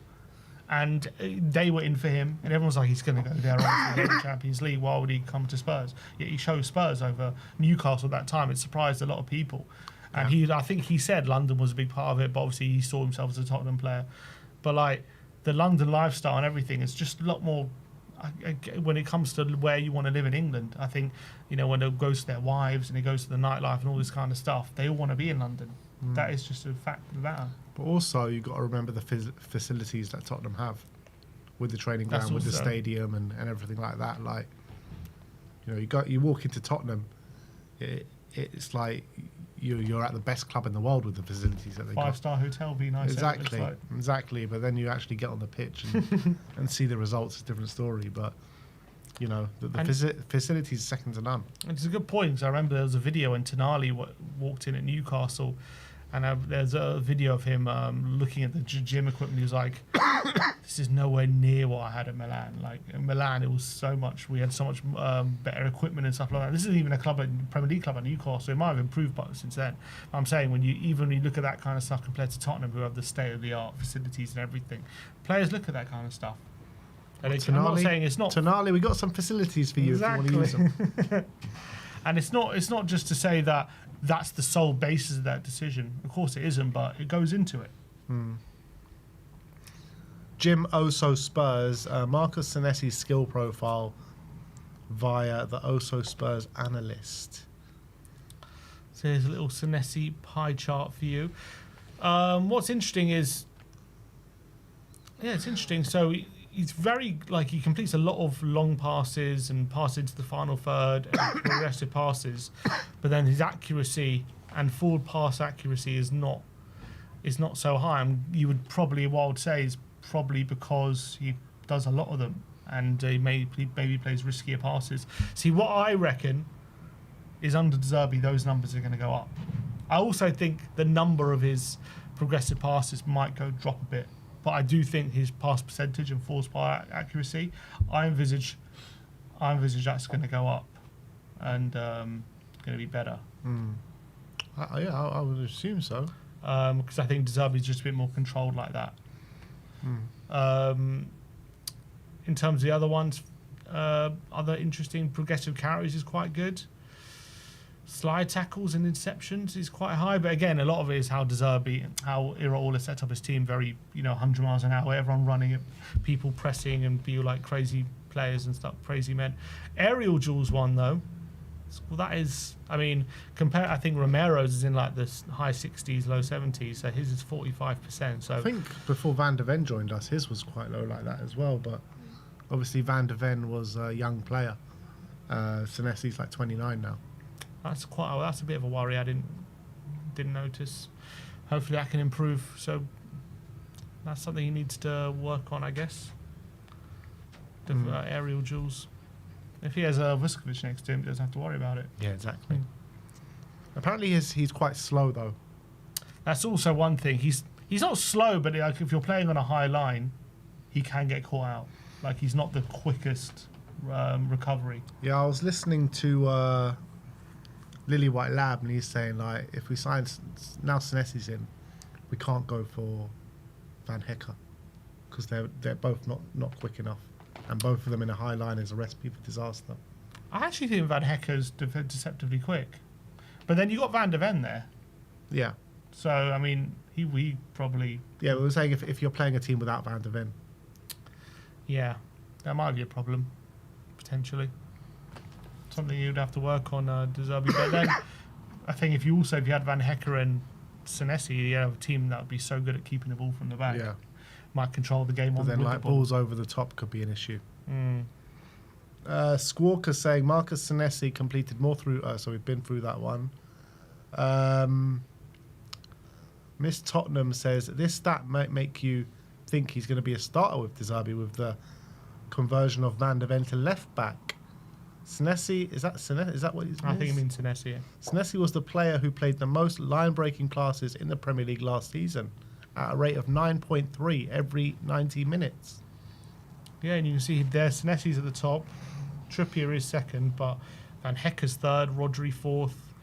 And they were in for him, and everyone's like, he's going to go there on the Champions League. Why would he come to Spurs? Yet he chose Spurs over Newcastle at that time. It surprised a lot of people. And I think he said London was a big part of it, but obviously he saw himself as a Tottenham player. But like the London lifestyle and everything is just a lot more when it comes to where you want to live in England. I think, when it goes to their wives and it goes to the nightlife and all this kind of stuff, they all want to be in London. That is just a fact of the matter. But also, you've got to remember the facilities that Tottenham have with the training ground, with the stadium and everything like that. Like, you walk into Tottenham, it's like you're at the best club in the world with the facilities that they got. 5-star hotel, be nice. Exactly. But then you actually get on the pitch and see the results. It's a different story. But you know, the facilities are second to none. It's a good point, because I remember there was a video when Tonali walked in at Newcastle, and there's a video of him looking at the gym equipment. He was like, "This is nowhere near what I had at Milan. Like in Milan, it was so much. We had so much better equipment and stuff like that. This isn't even a Premier League club at Newcastle. So it might have improved since then. But I'm saying when you look at that kind of stuff compared to Tottenham, who have the state-of-the-art facilities and everything, players look at that kind of stuff. And I'm not saying it's not. Tonali, we got some facilities for you exactly. if you want to use them. And it's not just to say that that's the sole basis of that decision. Of course it isn't, but it goes into it. Jim Oso Spurs, Marcus Senesi's skill profile via the Oso Spurs analyst. So here's a little Senesi pie chart for you. What's interesting is, it's interesting. So he's very, he completes a lot of long passes and passes into the final third and progressive passes, but then his accuracy and forward pass accuracy is not so high. And you would probably, what I would say is probably because he does a lot of them and he maybe plays riskier passes. See, what I reckon is under De Zerbi, those numbers are going to go up. I also think the number of his progressive passes might drop a bit. But I do think his pass percentage and force by accuracy, I envisage that's going to go up and going to be better. I would assume so. Because I think De Zerbi is just a bit more controlled like that. In terms of the other ones, other interesting progressive carries is quite good. Slide tackles and interceptions is quite high, but again, a lot of it is how De Zerbi, how Iraola set up his team very, 100 miles an hour, everyone running, people pressing and be like crazy players and stuff, crazy men. Aerial duels one though, well that is, I think Romero's is in like the high 60s, low 70s, so his is 45%. So I think before Van de Ven joined us, his was quite low like that as well, but obviously Van de Ven was a young player. Senesi's like 29 now. That's a bit of a worry. I didn't notice. Hopefully that can improve. So that's something he needs to work on, I guess. The aerial duels. If he has Vuskovic next to him, he doesn't have to worry about it. Yeah, exactly. Apparently he's quite slow though. That's also one thing. He's not slow, but if you're playing on a high line, he can get caught out. Like he's not the quickest recovery. Yeah, I was listening to Lily White Lab, and he's saying like if we sign now Senesi's in, we can't go for Van Hecker because they're both not quick enough, and both of them in a high line is a recipe for disaster. I actually think Van Hecker's deceptively quick, but then you got Van de Ven there. Yeah. So he probably. Yeah, we were saying if you're playing a team without Van de Ven. Yeah, that might be a problem potentially. Something you'd have to work on, De Zerbi. But then I think if you had Van Hecker and Senesi, you have a team that would be so good at keeping the ball from the back. Yeah. Might control the game but on then with like the ball. balls over the top could be an issue. Squawker saying Marcus Senesi completed more through. So we've been through that one. Miss Tottenham says this stat might make you think he's going to be a starter with De Zerbi with the conversion of Van de Ven to left back. Senesi, is that Senesi? Is that what he's? I think it means Senesi. Yeah. Senesi was the player who played the most line-breaking passes in the Premier League last season, at a rate of 9.3 every 90 minutes. Yeah, and you can see there Senesi's at the top, Trippier is second, but Van Hecker's third, Rodri fourth.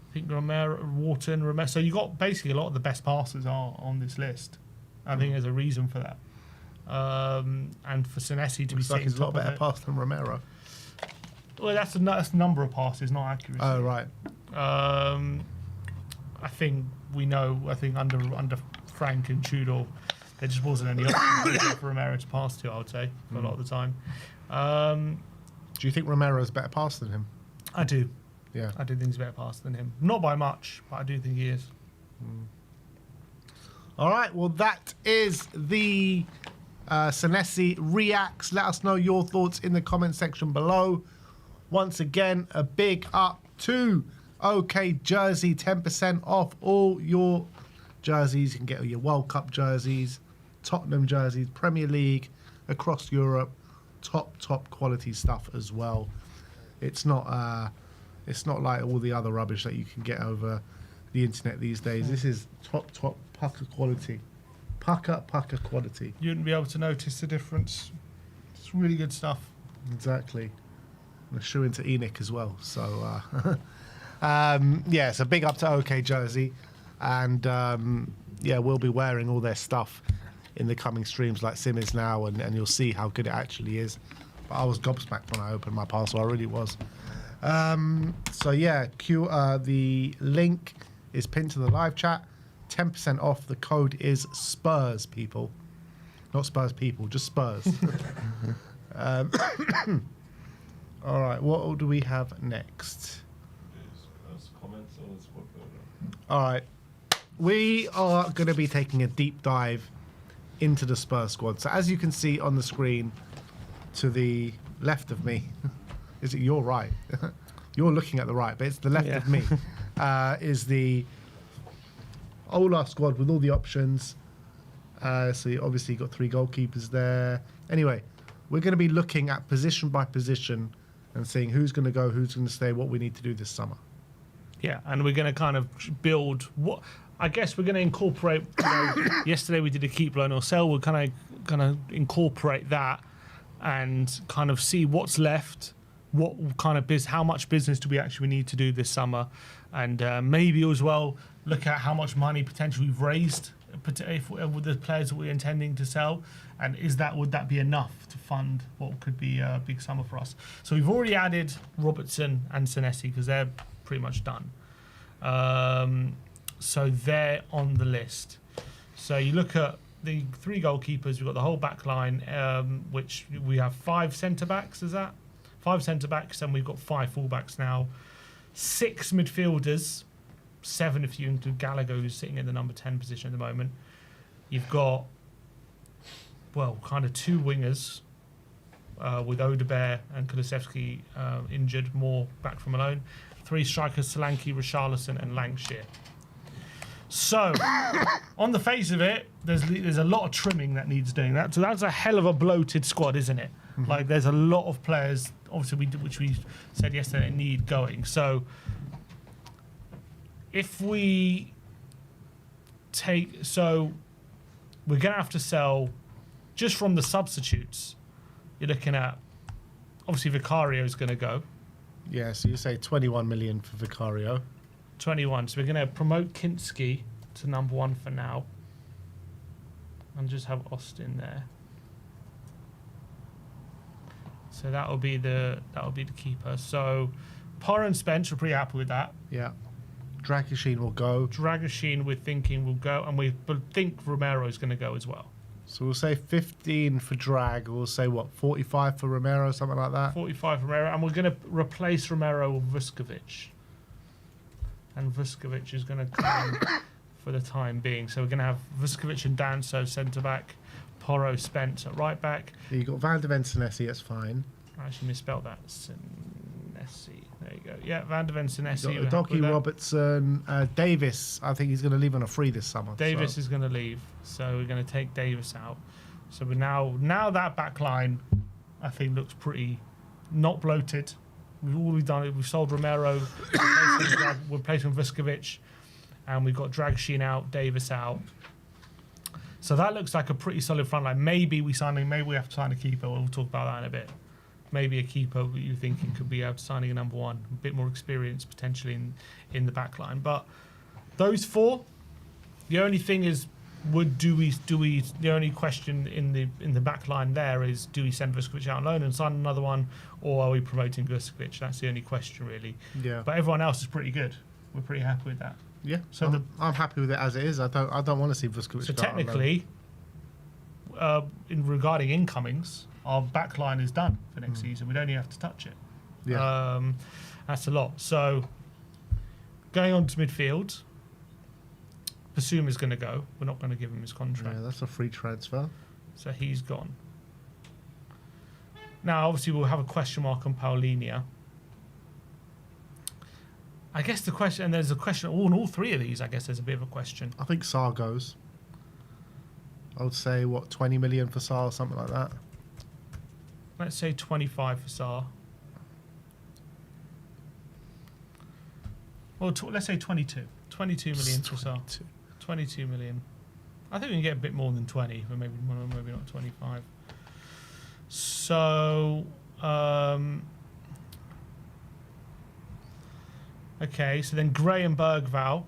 I think Romero. So you got basically a lot of the best passers are on this list. I think there's a reason for that. And for Senesi to be sitting he's a lot top of better it. pass than Romero. Well, that's the number of passes, not accuracy. Oh, right. I think we know. I think under Frank and Tudor, there just wasn't any option for Romero to pass to. I would say for a lot of the time. Do you think Romero's a better passer than him? I do. Yeah. I do think he's a better passer than him. Not by much, but I do think he is. All right. Well, that is the Senesi Reacts. Let us know your thoughts in the comment section below. Once again, a big up to OK Jersey, 10% off all your jerseys. You can get all your World Cup jerseys, Tottenham jerseys, Premier League, across Europe. top quality stuff as well. It's not like all the other rubbish that you can get over the internet these days. This is top pucker quality. Pucker quality. You wouldn't be able to notice the difference. It's really good stuff. Exactly. I'm a shoe into Enoch as well. So, yeah, so big up to OK Jersey. And, yeah, we'll be wearing all their stuff in the coming streams like Sim is now, and you'll see how good it actually is. But I was gobsmacked when I opened my parcel. I really was. So, yeah, the link is pinned to the live chat. 10% off. The code is SPURS, people. Not Spurs people, just Spurs. All right, what do we have next? All right, we are going to be taking a deep dive into the Spurs squad. So as you can see on the screen to the left of me, is it your right? You're looking at the right, but it's the left of me, is the Ola squad with all the options. So you obviously got 3 goalkeepers there. Anyway, we're going to be looking at position by position and seeing who's going to go, who's going to stay, what we need to do this summer. Yeah, and we're going to kind of build what I guess we're going to incorporate. Yesterday we did a keep, loan or sell. We're kind of going to incorporate that and kind of see what's left, what kind of how much business do we actually need to do this summer, and maybe as well look at how much money potentially we've raised with the players that we're intending to sell, and would that be enough to fund what could be a big summer for us? So we've already added Robertson and Senesi because they're pretty much done. So they're on the list. So you look at the 3 goalkeepers, we've got the whole back line, which we have 5 centre-backs, is that? 5 centre-backs, and we've got 5 full-backs now. 6 midfielders, 7 if you include Gallagher, who's sitting in the number 10 position at the moment. You've got, well, kind of 2 wingers with Odebear and Kulusevski injured, more back from alone. 3 strikers, Solanke, Richarlison and Lancashire. So, on the face of it, there's a lot of trimming that needs doing. So that's a hell of a bloated squad, isn't it? Mm-hmm. Like, there's a lot of players, obviously, which we said yesterday, need going. So, if we we're going to have to sell, just from the substitutes, you're looking at, obviously, Vicario is going to go. Yeah, so you say 21 million for Vicario. 21. So we're going to promote Kinski to number 1 for now, and just have Austin there. So that'll be the keeper. So Porro and Spence, we're pretty happy with that. Yeah. Dragoshin will go. Dragoshin, we're thinking will go, and we think Romero is going to go as well. So we'll say 15 for Drag. We'll say, what, 45 for Romero, something like that? 45 for Romero, and we're going to replace Romero with Vuskovic. And Vuskovic is going to come for the time being. So we're going to have Vuskovic and Danso centre-back, Porro, Spence at right-back. Yeah, you got Van de Ven, Senesi, that's fine. I actually misspelled that. Senesi. There you go. Yeah, Van de Ven, Senesi. Docky, Robertson, Davis. I think he's going to leave on a free this summer. Davis is going to leave, so we're going to take Davis out. So we're now that back line, I think, looks pretty not bloated. We've done it. We've sold Romero, we're replacing Vuskovic, and we've got Dragoshin out, Davis out. So that looks like a pretty solid front line. Maybe we have to sign a keeper. We'll talk about that in a bit. Maybe a keeper you're thinking could be signing a number 1, a bit more experience potentially in the back line. But those 4, the only thing is, the only question in the back line there is, do we send Vuskovic out on loan and sign another one, or are we promoting Vuskovic? That's the only question really. Yeah. But everyone else is pretty good. We're pretty happy with that. Yeah. So I'm happy with it as it is. I don't want to see Vuskovic. So technically, regarding incomings, our back line is done for next season. We don't even have to touch it. Yeah. That's a lot. So going on to midfield, Basuma's going to go. We're not going to give him his contract. Yeah, that's a free transfer. So he's gone. Now, obviously, we'll have a question mark on Paulinho. I guess the question, and there's a question on all 3 of these, I guess there's a bit of a question. I think Sarr goes. I would say, 20 million for Sarr or something like that. let's say 25 for Sarr. Well, let's say 22. 22 million for Sarr. 22 million. I think we can get a bit more than 20, but maybe not 25. So, okay. So then Gray and Bergvall.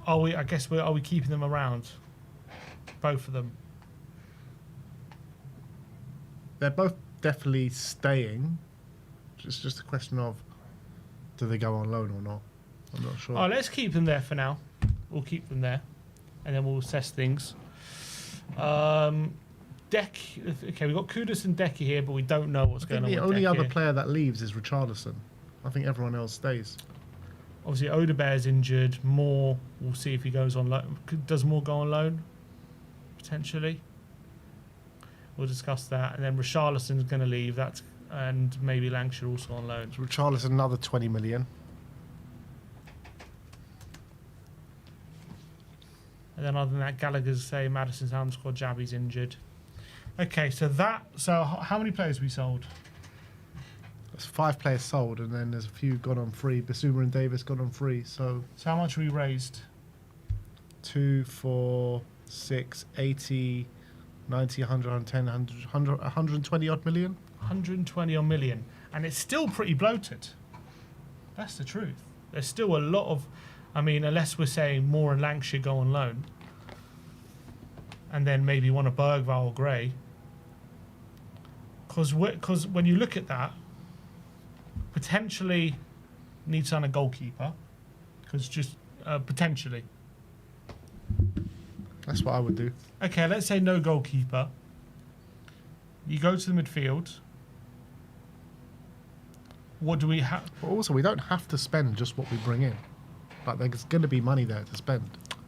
Are we keeping them around? Both of them. They're both definitely staying. It's just a question of, do they go on loan or not? I'm not sure. Oh, let's keep them there for now. We'll keep them there, and then we'll assess things. Okay, we've got Kudus and Decky here, but we don't know what's going on with The only other Decky. player that leaves is Richarlison. I think everyone else stays. Obviously, Odebear's injured. Moore, we'll see if he goes on loan. Does Moore go on loan? Potentially. We'll discuss that. And then Richarlison's going to leave. And maybe Lancashire also on loan. Richarlison, another 20 million. And then other than that, Gallagher's say Madison's out of the squad. Jabby's injured. Okay, so how many players we sold? There's 5 players sold, and then there's a few gone on free. Basuma and Davis gone on free. So how much we raised? 2, 4, 6, 80, 90, 100, 110, 100, 120 odd million. 120 odd million. And it's still pretty bloated. That's the truth. There's still a lot of... I mean, unless we're saying Moore and Lancashire go on loan, and then maybe one of Bergvall or Gray. Because when you look at that, potentially need to sign a goalkeeper. Because just potentially. That's what I would do. Okay, let's say no goalkeeper. You go to the midfield. What do we have? But also, we don't have to spend just what we bring in. Like, there's going to be money there to spend.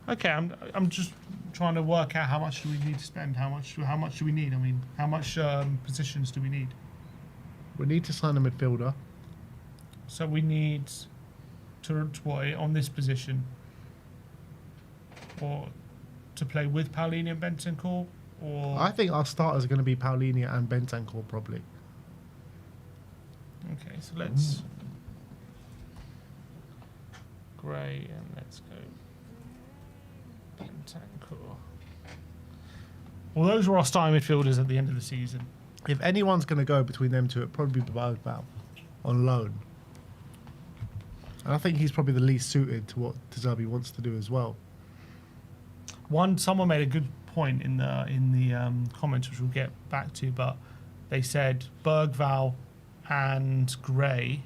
Okay, I'm just trying to work out how much do we need to spend. How much do we need? I mean, how much positions do we need? We need to sign a midfielder. So we need to what on this position, or to play with Paulini and Bentancur, or I think our starters are going to be Paulinho and Bentancur probably. Okay, so let's Gray and let's go Bentancur. Well, those were our starting midfielders at the end of the season. If anyone's going to go between them two, it'd probably be Bergvall on loan. And I think he's probably the least suited to what De Zerbi wants to do as well. Someone made a good point in the comments, which we'll get back to, but they said Bergvall and Gray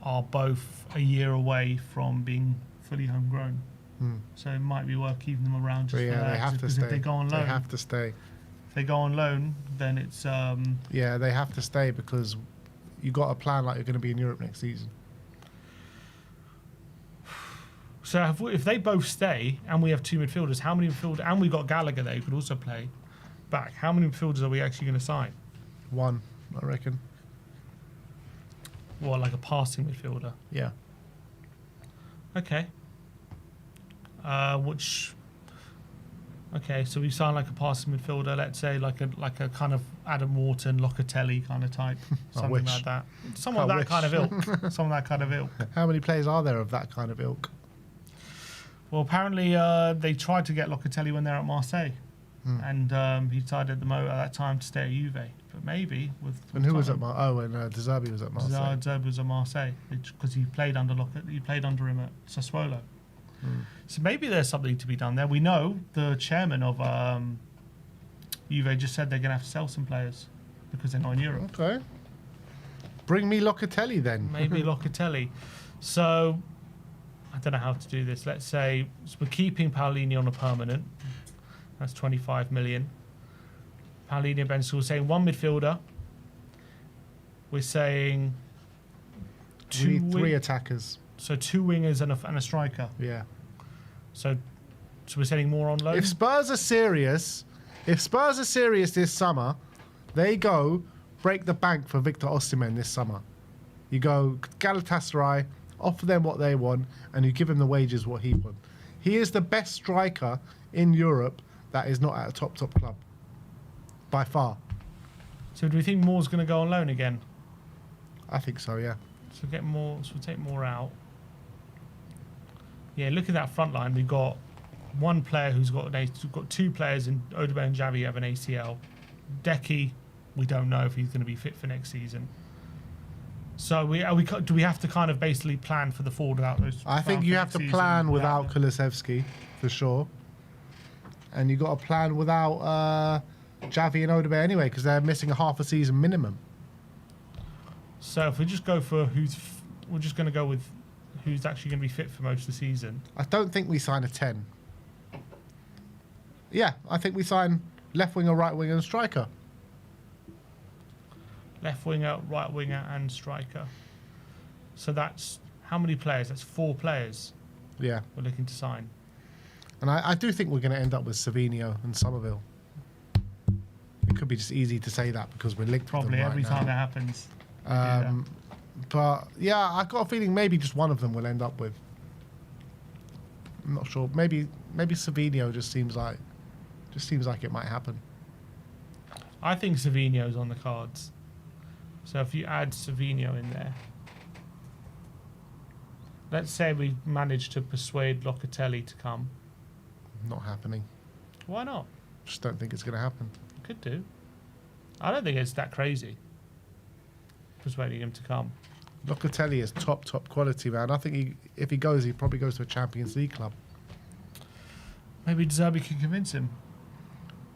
are both a year away from being fully homegrown. So it might be worth keeping them around just for that. They have to stay. If they go on loan, They have to stay. If they go on loan, then it's... Yeah, they have to stay because you got a plan like you're going to be in Europe next season. So if they both stay and we have 2 midfielders, how many midfielders... And we've got Gallagher there who could also play back. How many midfielders are we actually going to sign? 1, I reckon. What, like a passing midfielder? Yeah. Okay. Okay, so we sign like a passing midfielder, let's say like a kind of Adam Wharton, Locatelli kind of type, something like that. Someone that kind of ilk. Someone that kind of ilk. How many players are there of that kind of ilk? Well, apparently they tried to get Locatelli when they're at Marseille, and he decided at that time to stay at Juve. But maybe with And who was at Marseille? Oh, and De Zerbi was at Marseille. De Zerbi was at Marseille because he played under he played under him at Sassuolo. So maybe there's something to be done there. We know the chairman of Juve just said they're going to have to sell some players because they're not in Europe. Okay. Bring me Locatelli then. Maybe Locatelli. So I don't know how to do this. Let's say we're keeping Paulini on a permanent. That's 25 million. Paulini and Bentancur. We're saying 1 midfielder. We're saying We need 3 attackers. So 2 wingers and a striker. Yeah. So we're sending more on loan. If Spurs are serious this summer, they go break the bank for Victor Osimhen this summer. You go Galatasaray, offer them what they want, and you give him the wages what he wants. He is the best striker in Europe that is not at a top club. By far. So do we think Moore's going to go on loan again? I think so, yeah. So get more. So we'll take Moore out. Yeah, look at that front line. We've got one player who's got we've got two players in Odobe and Javi have an ACL. Decky, we don't know if he's going to be fit for next season. So do we have to kind of basically plan for the forward without those? I think you have to plan without Kulusevski, for sure. And you've got to plan without Javi and Odobe anyway, because they're missing a half a season minimum. So if we just go for we're just going to go with who's actually going to be fit for most of the season. I don't think we sign a 10. Yeah, I think we sign left winger, right winger, and striker. Left winger, right winger, and striker. So that's how many players? That's 4 players. Yeah. We're looking to sign. And I do think we're going to end up with Savinho and Summerville. It could be just easy to say that because we're linked probably with them every time that happens. But yeah, I've got a feeling maybe just one of them will end up with. I'm not sure. Maybe Savinho just seems like it might happen. I think Savinho's on the cards. So if you add Savinho in there, let's say we manage to persuade Locatelli to come. Not happening. Why not? Just don't think it's going to happen. Could do. I don't think it's that crazy. Persuading him to come. Locatelli is top quality, man. I think if he goes, he probably goes to a Champions League club. Maybe De Zerbi can convince him.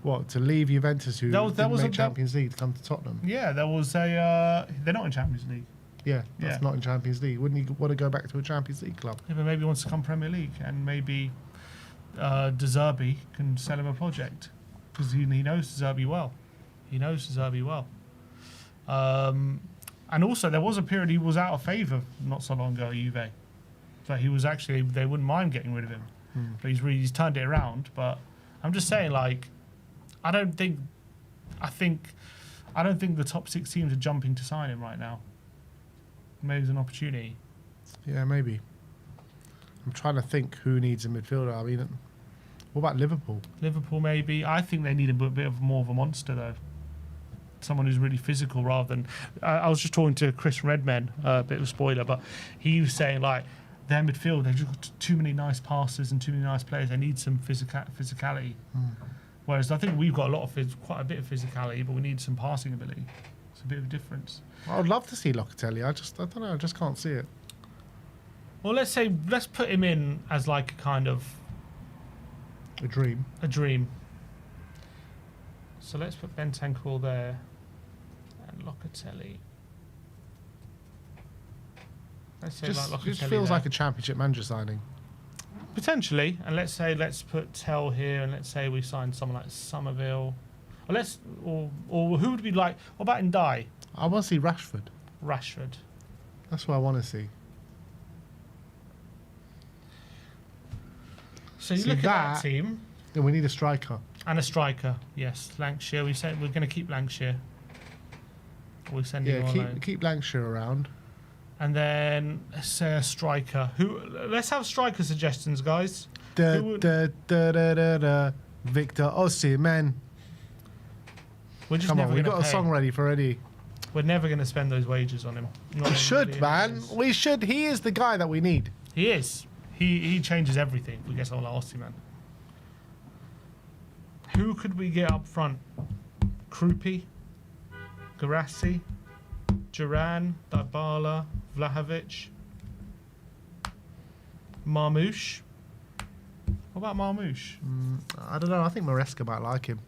What, to leave Juventus, who didn't make Champions League, to come to Tottenham? Yeah, there was a... they're not in Champions League. Yeah, that's not in Champions League. Wouldn't he want to go back to a Champions League club? Yeah, but maybe he wants to come Premier League, and maybe De Zerbi can sell him a project, because he knows De Zerbi well. He knows De Zerbi well. And also, there was a period he was out of favour not so long ago at Juve. So he was actually... They wouldn't mind getting rid of him. But he's turned it around. But I'm just saying, like... I don't think the top 6 teams are jumping to sign him right now. Maybe there's an opportunity. Yeah, maybe. I'm trying to think who needs a midfielder. I mean, what about Liverpool? Liverpool, maybe. I think they need a bit more of a monster, though. Someone who's really physical rather than... I was just talking to Chris Redman, a bit of a spoiler, but he was saying, like, their midfield, they've just got too many nice passes and too many nice players. They need some physicality. Whereas I think we've got quite a bit of physicality, but we need some passing ability. It's a bit of a difference. I would love to see Locatelli. I don't know. I just can't see it. Well, let's put him in as like a kind of a dream. A dream. So let's put Bentancur there and Locatelli. Let's say Just Locatelli feels there. like a Championship manager signing. Potentially, and let's put Tell here, and let's say we sign someone like Summerville, or who would we like? What about Ndai? I want to see Rashford. Rashford. That's what I want to see. So you look at that team. Then we need a striker And a striker. Yes, Lancashire. We said we're going to keep Lancashire. We're sending him on loan. Keep Lancashire around. And then let's say a striker. Let's have striker suggestions, guys. Victor Osimhen. Come on, we've got a song ready for Eddie. We're never going to spend those wages on him. We should, man. We should. He is the guy that we need. He is. He changes everything. We get on Osimhen. Who could we get up front? Krupi, Garassi, Duran, Dybala, Vlahovic, Marmouche. What about Marmouche? I don't know. I think Maresca might like him.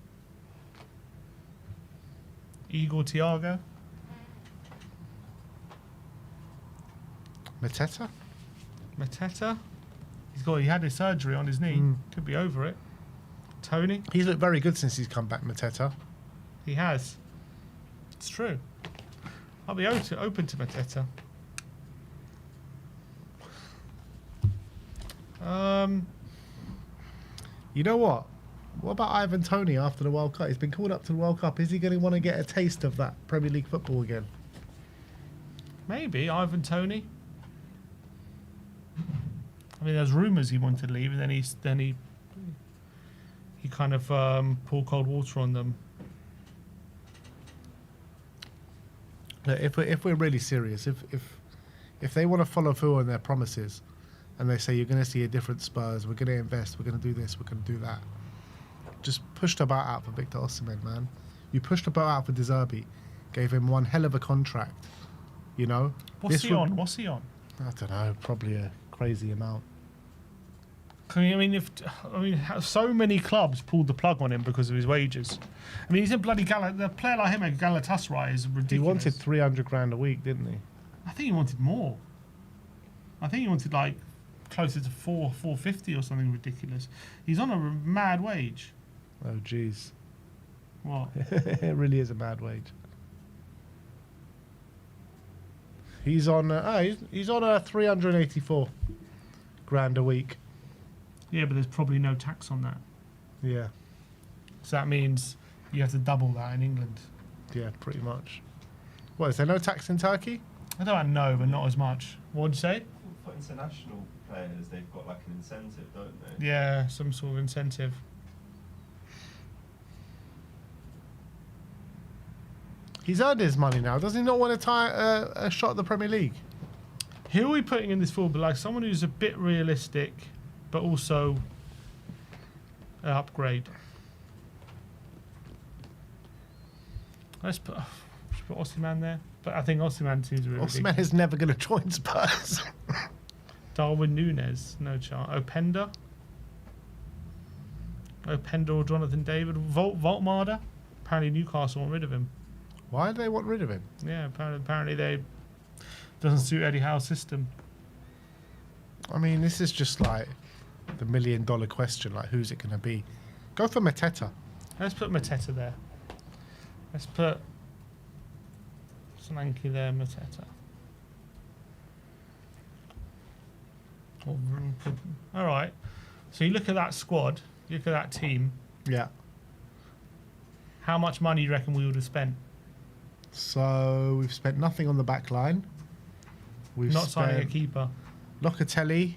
Igor Thiago. Mateta. He had his surgery on his knee. Could be over it. Tony. He's looked very good since he's come back, Mateta. He has. It's true. I'll be open to Mateta. You know what? What about Ivan Toney after the World Cup? He's been called up to the World Cup. Is he going to want to get a taste of that Premier League football again? Maybe Ivan Toney. I mean, there's rumours he wanted to leave, and then he kind of poured cold water on them. Look, if we're really serious, if they want to follow through on their promises, and they say you're going to see a different Spurs, we're going to invest, we're going to do this, we're going to do that, just push the boat out for Victor Osimhen, man. You pushed the boat out for De Zerbi, gave him one hell of a contract, you know. What's he on? I don't know, probably a crazy amount. I mean, so many clubs pulled the plug on him because of his wages. I mean, he's a bloody a player like him at Galatasaray is ridiculous. He wanted 300 grand a week, didn't he? I think he wanted more. I think he wanted like closer to 450 or something ridiculous. He's on a mad wage. Oh, jeez. What? It really is a mad wage. He's on. He's on a 384 grand a week. Yeah, but there's probably no tax on that. Yeah. So that means you have to double that in England. Yeah, pretty much. What, is there no tax in Turkey? I don't know, but not as much. What would you say? For international players, they've got like an incentive, don't they? Yeah, some sort of incentive. He's earned his money now. Does he not want to tie a shot at the Premier League? Who are we putting in this forward? But like someone who's a bit realistic, but also an upgrade. Let's put Osimhen there. But I think Osimhen seems really Osimhen big. is never going to join Spurs. Darwin Núñez, no chance. Openda or Jonathan David. Voltmarder. Apparently Newcastle want rid of him. Why do they want rid of him? Yeah, apparently they doesn't suit Eddie Howe's system. I mean, this is just like the $1 million question. Like, who's it going to be? Go for Mateta. Let's put Mateta there. Let's put Solanke there, Mateta. All right. So you look at that squad, you look at that team. Yeah. How much money do you reckon we would have spent? So we've spent nothing on the back line. We've not signing a keeper. Locatelli,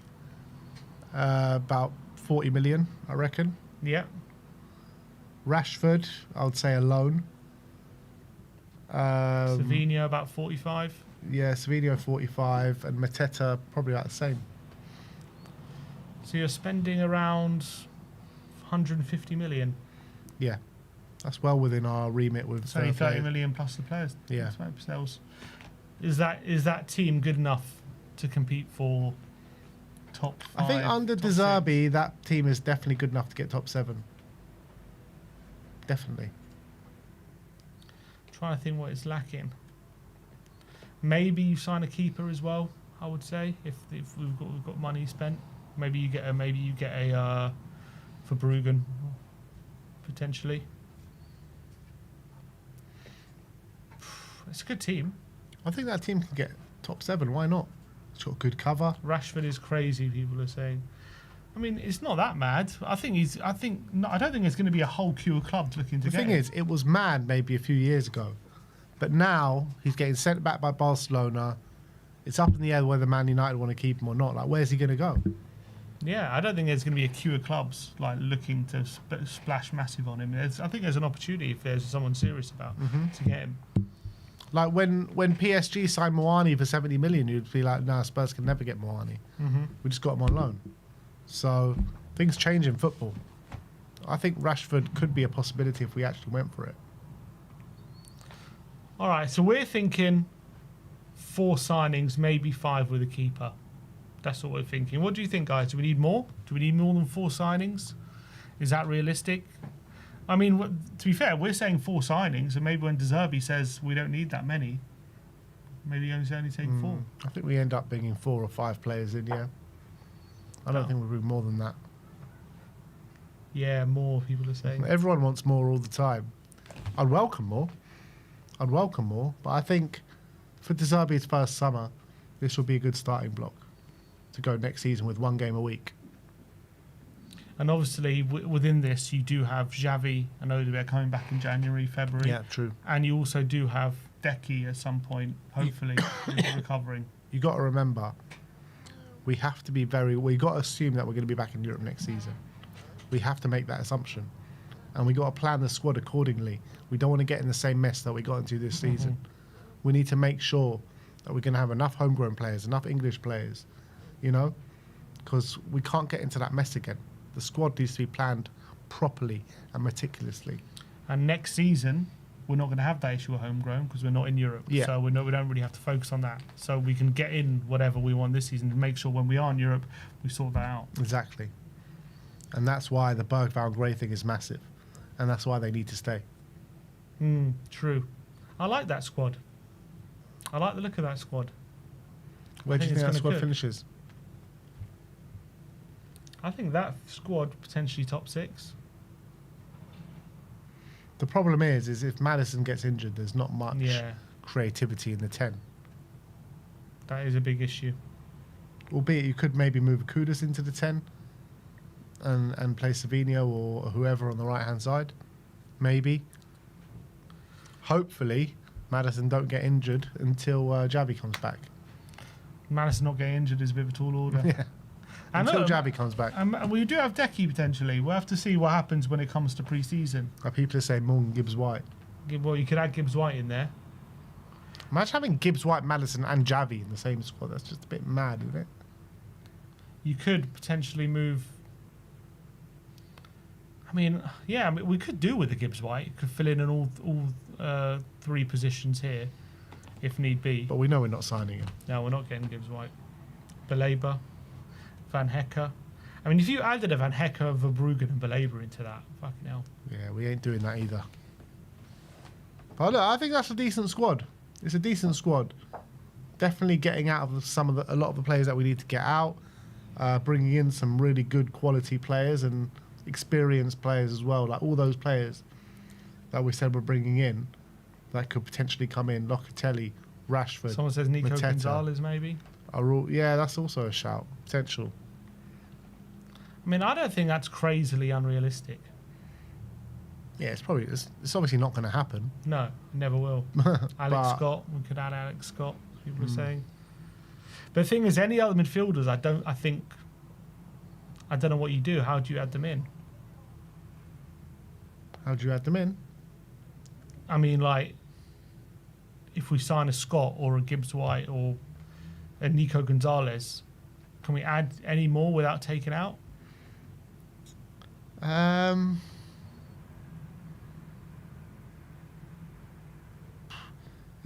about 40 million, I reckon. Yeah. Rashford, I would say a loan. Savinho about 45. Yeah, Savinho 45, and Mateta probably about the same. So you're spending around 150 million. Yeah, that's well within our remit with. It's only 30 million plus the players. Yeah. Sales. Is that team good enough to compete for top 5? I think under De Zerbi, that team is definitely good enough to get top 7. Definitely. Trying to think what it's lacking. Maybe you sign a keeper as well. I would say if we've got money spent, maybe you get a for Bruggen potentially. It's a good team. I think that team can get top 7. Why not? It's got good cover. Rashford is crazy. People are saying. I mean, it's not that mad. I don't think there's going to be a whole queue of clubs looking to get him. The thing is, it was mad maybe a few years ago, but now he's getting sent back by Barcelona. It's up in the air whether Man United want to keep him or not. Like, where's he going to go? Yeah, I don't think there's going to be a queue of clubs like looking to splash massive on him. I think there's an opportunity if there's someone serious about to get him. Like when PSG signed Moani for 70 million, you'd be like, nah, Spurs can never get Moani. We just got him on loan. So things change in football. I think Rashford could be a possibility if we actually went for it. All right, so we're thinking 4 signings, maybe 5 with a keeper. That's what we're thinking. What do you think, guys? Do we need more? Do we need more than 4 signings? Is that realistic? I mean, to be fair, we're saying 4 signings, and maybe when De Zerbi says we don't need that many, maybe you only take 4. I think we end up bringing 4 or 5 players in, yeah. I don't think we'll bring more than that. Yeah, more, people are saying. Everyone wants more all the time. I'd welcome more, but I think for De Zerbi's first summer, this will be a good starting block to go next season with 1 game a week. And obviously, within this, you do have Xavi and Odegaard coming back in January, February. Yeah, true. And you also do have Decky at some point, hopefully, recovering. You got to remember, we got to assume that we're going to be back in Europe next season. We have to make that assumption. And we got to plan the squad accordingly. We don't want to get in the same mess that we got into this season. we need to make sure that we're going to have enough homegrown players, enough English players, you know, because we can't get into that mess again. The squad needs to be planned properly and meticulously. And next season, we're not going to have that issue of homegrown because we're not in Europe. Yeah. So we don't really have to focus on that. So we can get in whatever we want this season and make sure when we are in Europe, we sort that out. Exactly. And that's why the Bergvall Gray thing is massive. And that's why they need to stay. True. I like that squad. I like the look of that squad. Where do you think that squad good. finishes? I think that squad potentially top 6. The problem is if Maddison gets injured, there's not much Yeah, creativity in the 10. that is a big issue. Albeit you could maybe move Kudus into the 10 and play Savinho or whoever on the right-hand side. Maybe. Hopefully, Maddison don't get injured until Javi comes back. Madison not getting injured is a bit of a tall order. Yeah. And Until Javi comes back. we do have Decky potentially. We'll have to see what happens when it comes to pre-season. People are saying Moon, Gibbs-White. Well, you could add Gibbs-White in there. Imagine having Gibbs-White, Maddison and Javi in the same squad. That's just a bit mad, isn't it? You could potentially move... we could do with the Gibbs-White. You could fill in all 3 positions here, if need be. But we know we're not signing him. No, we're not getting Gibbs-White. Belabor, Van Hecker. I mean, if you added a Van Hecker, Verbruggen and Belabor into that, fucking hell. Yeah, we ain't doing that either. But look, I think that's a decent squad. It's a decent squad. Definitely getting out of a lot of the players that we need to get out. Bringing in some really good quality players and experienced players as well. Like all those players that we said we're bringing in that could potentially come in. Locatelli, Rashford. Someone says Nico Mateta. Gonzalez, maybe. Yeah, that's also a shout. Potential. I mean, I don't think that's crazily unrealistic. Yeah, it's obviously not going to happen. No, it never will. But- Alex Scott, we could add Alex Scott, people are saying. But the thing is, any other midfielders, I don't know what you do. How do you add them in? How do you add them in? I mean, like, if we sign a Scott or a Gibbs-White or a Nico Gonzalez, can we add any more without taking out? It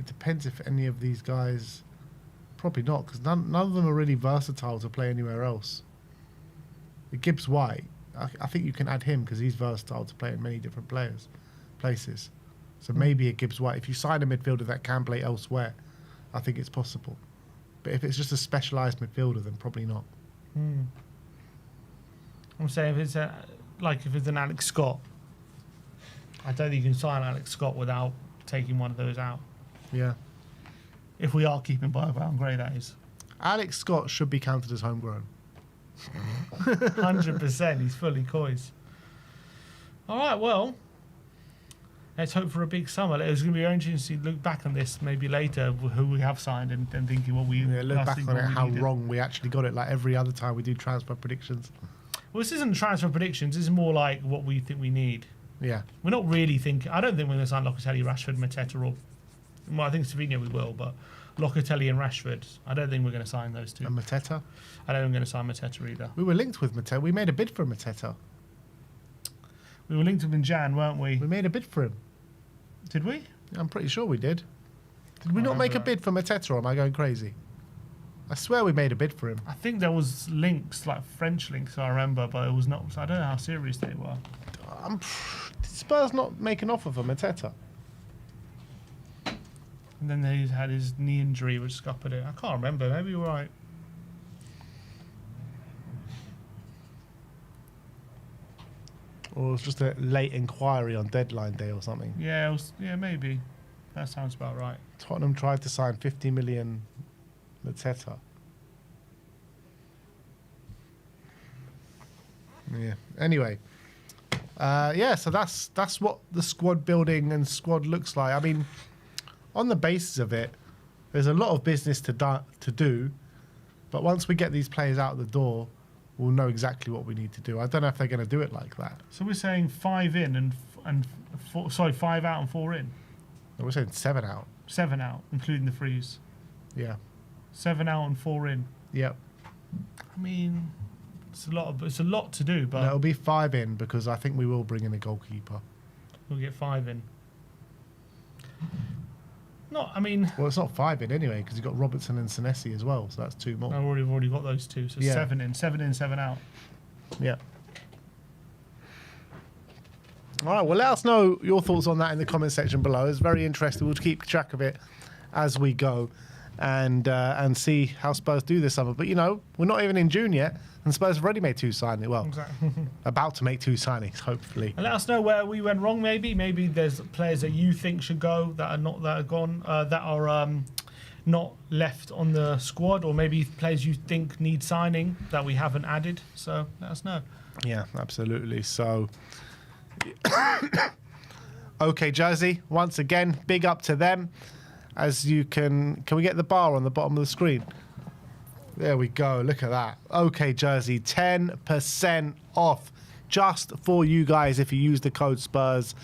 depends if any of these guys... Probably not, because none of them are really versatile to play anywhere else. The Gibbs-White, I think you can add him because he's versatile to play in many different places. So maybe a Gibbs-White. If you sign a midfielder that can play elsewhere, I think it's possible. But if it's just a specialised midfielder, then probably not. I'm saying if it's an Alex Scott, I don't think you can sign Alex Scott without taking one of those out. Yeah. If we are keeping Bergvall and Gray, that is. Alex Scott should be counted as homegrown. 100%. He's fully coys. All right, well, let's hope for a big summer. It's going to be very interesting to look back on this maybe later, who we have signed, and thinking what we... Look back on it, how wrong we actually got it, like every other time we do transfer predictions. Well, this isn't transfer predictions. This is more like what we think we need. Yeah. We're not really thinking... I don't think we're going to sign Locatelli, Rashford, Mateta, or... Well, I think Savinho we will, but Locatelli and Rashford, I don't think we're going to sign those two. And Mateta? I don't think we're going to sign Mateta either. We were linked with Mateta. We made a bid for Mateta. We were linked with him in Jan, weren't we? We made a bid for him. Did we? I'm pretty sure we did. Did we not make a bid for Mateta, or am I going crazy? I swear we made a bid for him. I think there was links, like French links, I remember, but it was not... So I don't know how serious they were. Did Spurs not make an offer for Mateta? And then he had his knee injury, which scuppered it. I can't remember. Maybe you're right. Or it was just a late inquiry on deadline day or something. Yeah, it was, maybe. That sounds about right. Tottenham tried to sign 50 million Mateta. Yeah. Anyway. So that's what the squad building and squad looks like. I mean, on the basis of it, there's a lot of business to do, but once we get these players out the door, we'll know exactly what we need to do. I don't know if they're going to do it like that. So we're saying 5 in and 5 out and 4 in. No, we're saying 7 out. 7 out, including the freeze. Yeah. 7 out and 4 in. Yep. I mean, it's a lot to do, but No, it'll be 5 in because I think we will bring in a goalkeeper. we'll get 5 in. No, I mean, Well, it's not 5 in anyway because you've got Robertson and Senesi as well, so that's 2 more. I've already got those 2, so Yeah. 7 in, 7 out. Yeah. All right, well, let us know your thoughts on that in the comment section below. It's very interesting. We'll keep track of it as we go and see how Spurs do this summer. But, you know, we're not even in June yet, and Spurs have already made 2 signings. Well, Exactly. about to make 2 signings, hopefully. And let us know where we went wrong. Maybe there's players that you think should go that are gone, that are not left on the squad, or maybe players you think need signing that we haven't added. So let us know. Yeah, absolutely. So, OK, Jersey, once again, big up to them. As you can we get the bar on the bottom of the screen? There we go. Look at that. OK, Jersey, 10% off just for you guys if you use the code SPURS.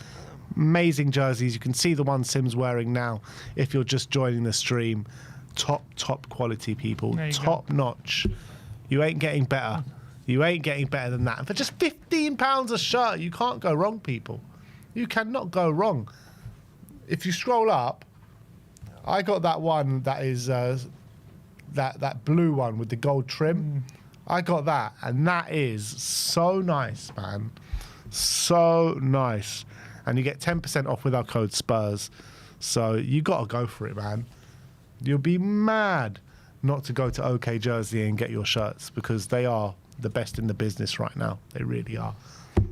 Amazing jerseys. You can see the one Sim's wearing now if you're just joining the stream. Top quality, people. Top notch. You ain't getting better. You ain't getting better than that. And for just £15 a shirt, you can't go wrong, people. You cannot go wrong. If you scroll up, I got that one that is that blue one with the gold trim. I got that, and that is so nice, man. So nice. And you get 10% off with our code SPURS. So you got to go for it, man. You'll be mad not to go to OK Jersey and get your shirts because they are the best in the business right now. They really are.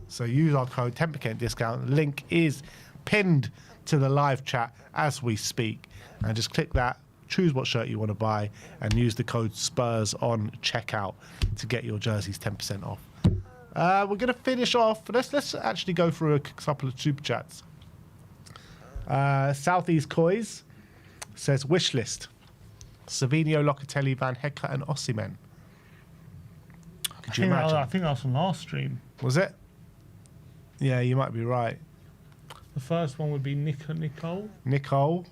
So use our code, 10% discount. Link is pinned to the live chat as we speak. And just click that, choose what shirt you want to buy, and use the code SPURS on checkout to get your jerseys 10% off. We're going to finish off. Let's actually go through a couple of super chats. Southeast Coys says wish list: Savinho, Locatelli, Van Hecke, and Osimhen. Could you imagine? I think that was from last stream. Was it? Yeah, you might be right. The first one would be Nicole. Nicole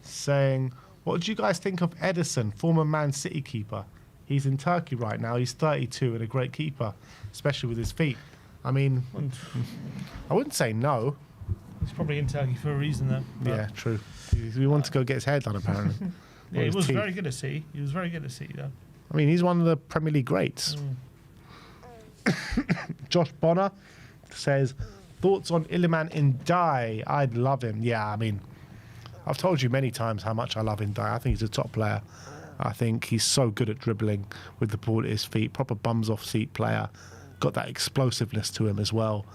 saying, what do you guys think of Ederson, former Man City keeper? He's in Turkey right now. He's 32 and a great keeper, especially with his feet. I mean, I wouldn't say no. He's probably in Turkey for a reason, though. Yeah, true. He wants to go get his hair done, apparently. Yeah, he was very good at City. He was very good at City, though. I mean, he's one of the Premier League greats. Josh Bonner says, thoughts on Iliman Ndiaye? I'd love him. Yeah, I mean, I've told you many times how much I love Ndiaye. I think he's a top player. I think he's so good at dribbling with the ball at his feet. Proper bums off seat player. Got that explosiveness to him as well.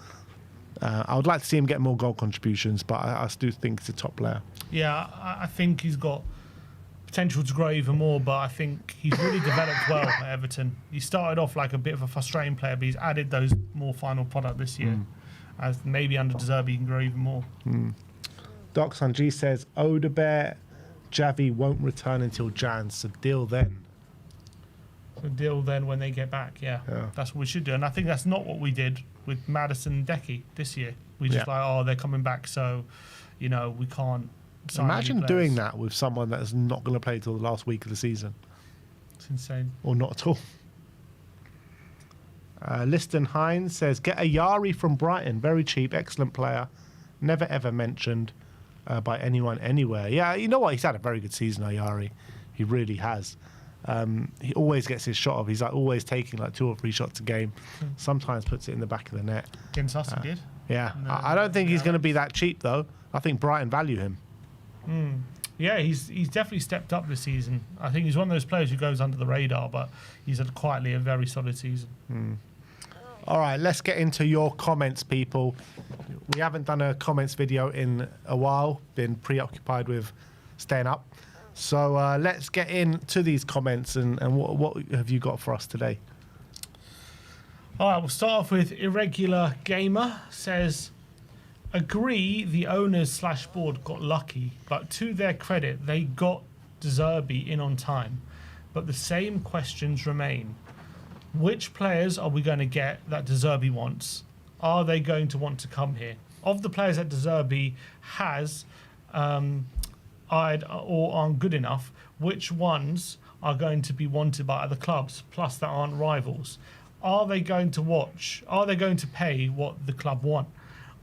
I would like to see him get more goal contributions, but I do think he's a top player. Yeah, I think he's got potential to grow even more, but I think he's really developed well at Everton. He started off like a bit of a frustrating player, but he's added those more final product this year. As maybe under De Zerbi he can grow even more. Doc Sanji says Odebear, Javi won't return until Jan, so deal then. So deal then when they get back, yeah. That's what we should do. And I think that's not what we did with Maddison and Decky this year. We just they're coming back, so, you know, we can't sign Imagine any players. doing that with someone that's not going to play till the last week of the season. It's insane. Or not at all. Liston Hines says, get a Yari from Brighton. Very cheap, excellent player. Never ever mentioned by anyone anywhere. Yeah, you know what? He's had a very good season, Yari. He really has. He always gets his shot off. He's like always taking like 2 or 3 shots a game. Sometimes puts it in the back of the net. Against us, he did. Yeah. I don't think he's going to be that cheap, though. I think Brighton value him. Yeah, he's definitely stepped up this season. I think he's one of those players who goes under the radar, but he's had quietly a very solid season. All right, let's get into your comments, people. We haven't done a comments video in a while, been preoccupied with staying up. So let's get into these comments and what have you got for us today? All right, we'll start off with Irregular Gamer says, agree the owners / board got lucky, but to their credit, they got De Zerbi in on time. But the same questions remain. Which players are we going to get that De Zerbi wants? Are they going to want to come here? Of the players that De Zerbi has, or aren't good enough, which ones are going to be wanted by other clubs, plus that aren't rivals? Are they going to watch? Are they going to pay what the club want?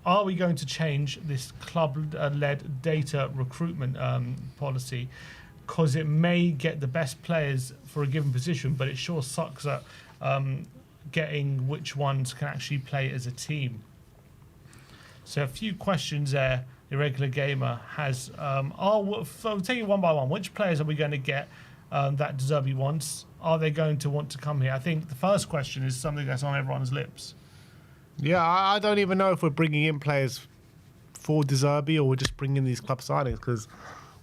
Are we going to change this club-led data recruitment policy? Because it may get the best players for a given position, but it sure sucks at getting which ones can actually play as a team. So a few questions there. Irregular Gamer has. I'll take it one by one. Which players are we going to get that De Zerbi wants? Are they going to want to come here? I think the first question is something that's on everyone's lips. Yeah, I don't even know if we're bringing in players for De Zerbi or we're just bringing in these club signings, because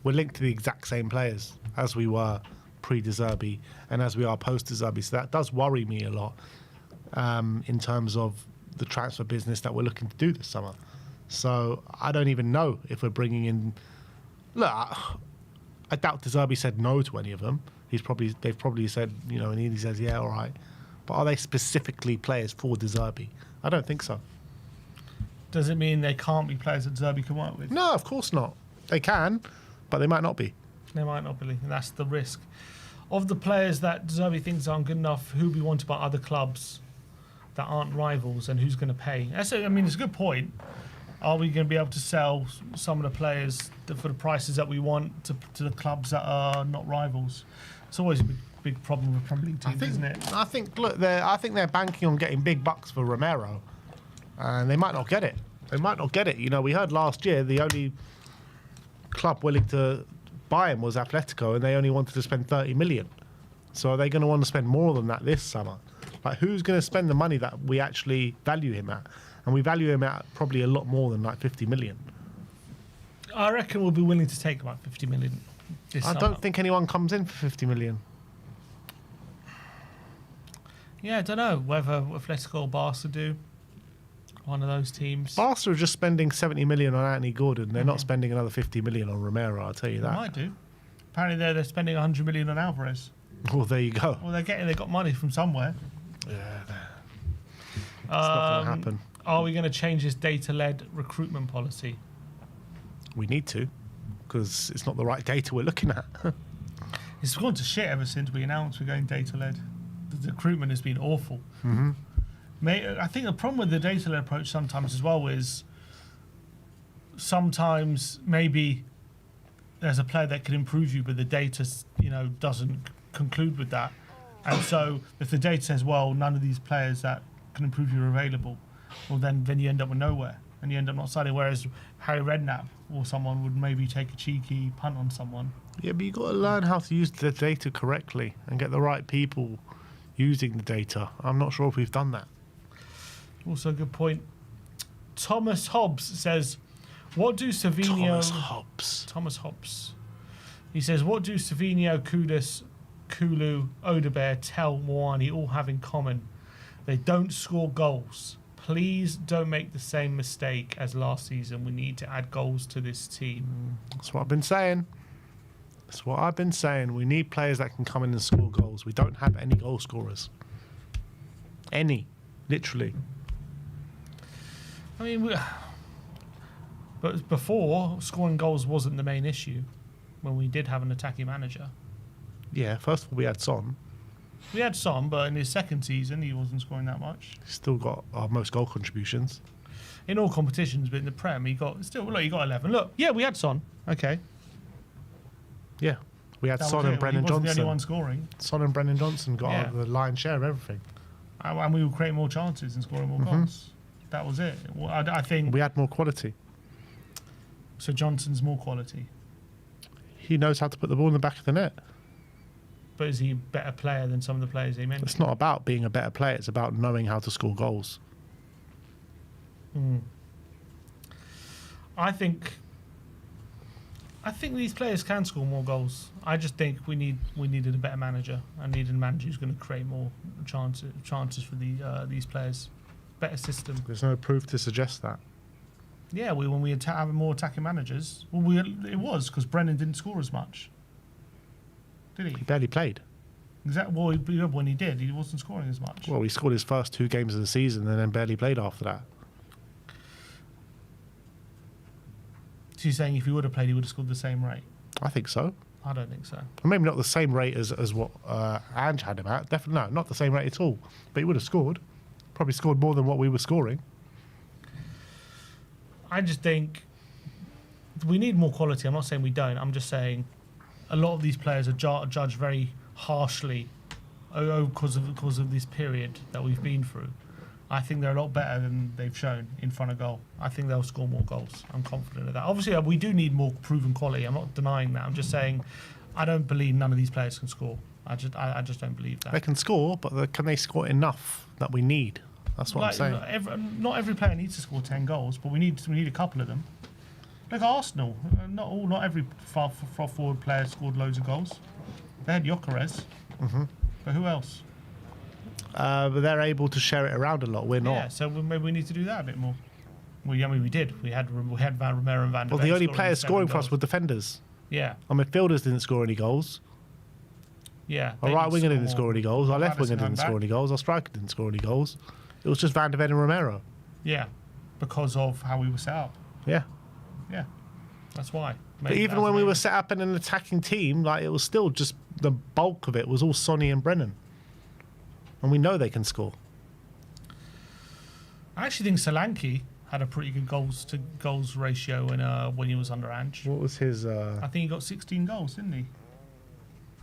we're linked to the exact same players as we were pre-De Zerbi and as we are post-De Zerbi. So that does worry me a lot in terms of the transfer business that we're looking to do this summer. So I don't even know if we're bringing in. Look, I doubt De Zerbi said no to any of them. They've probably said, and he says, yeah, all right. But are they specifically players for De Zerbi? I don't think so. Does it mean they can't be players that De Zerbi can work with? No, of course not. They can, but they might not be. They might not be. And that's the risk. Of the players that De Zerbi thinks aren't good enough, who be wanted by other clubs that aren't rivals, and who's going to pay? It's a good point. Are we going to be able to sell some of the players for the prices that we want to the clubs that are not rivals? It's always a big problem with Premier League teams, isn't it? I think they're banking on getting big bucks for Romero, and they might not get it. We heard last year the only club willing to buy him was Atletico, and they only wanted to spend 30 million. So are they going to want to spend more than that this summer? Like, who's going to spend the money that we actually value him at? And we value him at probably a lot more than like 50 million. I reckon we'll be willing to take about 50 million this summer. I don't think anyone comes in for 50 million. Yeah, I don't know whether Atletico or Barca do. One of those teams. Barca are just spending 70 million on Anthony Gordon. They're not spending another 50 million on Romero, I'll tell you that. They might do. Apparently they're spending 100 million on Alvarez. Well, there you go. Well, they got money from somewhere. Yeah, it's not going to happen. Are we going to change this data-led recruitment policy? We need to, because it's not the right data we're looking at. It's gone to shit ever since we announced we're going data-led. The recruitment has been awful. Mm-hmm. I think the problem with the data-led approach sometimes as well is sometimes maybe there's a player that can improve you, but the data, doesn't conclude with that. And so if the data says, well, none of these players that can improve you are available, well, then you end up with nowhere, and you end up not signing. Whereas Harry Redknapp or someone would maybe take a cheeky punt on someone. Yeah, but you've got to learn how to use the data correctly and get the right people using the data. I'm not sure if we've done that. Also a good point. Thomas Hobbs says, what do Savinho... Thomas Hobbs. He says, what do Savinho, Kudus, Kulu, Odebear, Tell, Moani all have in common? They don't score goals. Please don't make the same mistake as last season. We need to add goals to this team. That's what I've been saying. We need players that can come in and score goals. We don't have any goal scorers. Any. Literally. I mean, but before, scoring goals wasn't the main issue when we did have an attacking manager. Yeah, first of all, we had Son. We had Son, but in his second season, he wasn't scoring that much. Still got our most goal contributions. In all competitions, but in the Prem, he got 11. Look, yeah, we had Son. Okay. Yeah, we had Son and Brennan Johnson. He wasn't the only one scoring. Son and Brennan Johnson got the lion's share of everything. And we were creating more chances and scoring more goals. That was it. I think... We had more quality. So Johnson's more quality. He knows how to put the ball in the back of the net. But is he a better player than some of the players he mentioned? It's not about being a better player. It's about knowing how to score goals. I think these players can score more goals. I just think we needed a better manager. I needed a manager who's going to create more chances for these players. Better system. There's no proof to suggest that. Yeah, when we have more attacking managers, it was because Brennan didn't score as much. Did he? He barely played. Exactly. Well, when he did, he wasn't scoring as much. Well, he scored his first 2 games of the season and then barely played after that. So you're saying if he would have played, he would have scored the same rate? I think so. I don't think so. Maybe not the same rate as what Ange had him at. Definitely, no, not the same rate at all. But he would have scored. Probably scored more than what we were scoring. I just think we need more quality. I'm not saying we don't. I'm just saying a lot of these players are judged very harshly because of this period that we've been through. I think they're a lot better than they've shown in front of goal. I think they'll score more goals. I'm confident of that. Obviously, we do need more proven quality. I'm not denying that. I'm just saying I don't believe none of these players can score. I just don't believe that. They can score, but can they score enough that we need? That's what I'm saying. Not every player needs to score 10 goals, but we need a couple of them. Like Arsenal, not every far forward player scored loads of goals. They had Gyökeres, but who else? But they're able to share it around a lot. We're not. Yeah, so maybe we need to do that a bit more. Well, I mean, we did. We had Van Romero and Van de Beek. Well, the only players scoring for us were defenders. Yeah. Our midfielders didn't score any goals. Yeah. Our right winger didn't score any goals. Our left winger didn't score any goals. Our striker didn't score any goals. It was just Van de Beek and Romero. Yeah, because of how we were set up. Yeah. Yeah, that's why. But even when we were set up in an attacking team, like it was still just the bulk of it was all Sonny and Brennan. And we know they can score. I actually think Solanke had a pretty good goals ratio when he was under Ange. What was his? I think he got 16 goals, didn't he?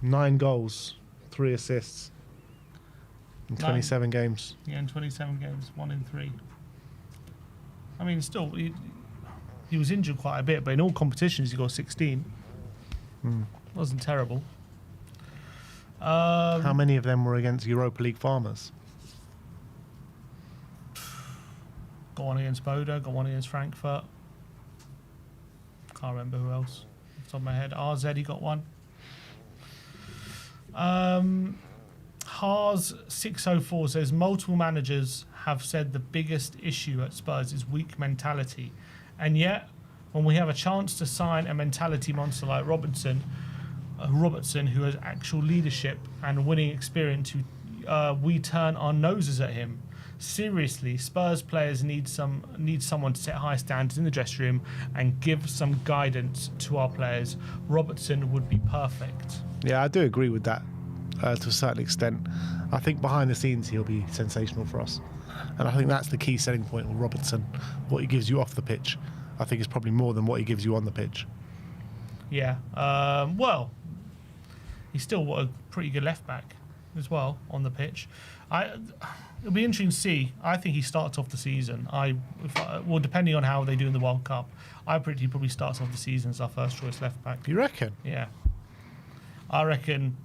9 goals, 3 assists in 27 games. Yeah, in 27 games, 1 in 3. I mean, still, he was injured quite a bit, but in all competitions he got 16. Wasn't terrible. How many of them were against Europa League farmers? Got one against Boda, got one against Frankfurt. Can't remember who else. Off the top of my head. RZ, he got one. Haas604 says multiple managers have said the biggest issue at Spurs is weak mentality, and yet when we have a chance to sign a mentality monster like Robertson who has actual leadership and winning experience, we turn our noses at him. Seriously, Spurs players need someone to set high standards in the dressing room and give some guidance to our players. Robertson would be perfect. Yeah, I do agree with that to a certain extent. I think behind the scenes he'll be sensational for us. And I think that's the key selling point with Robertson. What he gives you off the pitch, I think is probably more than what he gives you on the pitch. Yeah. Well, he's still a pretty good left back as well on the pitch. It'll be interesting to see. I think he starts off the season. Well, depending on how they do in the World Cup, I predict he probably starts off the season as our first choice left back. You reckon? Yeah. I reckon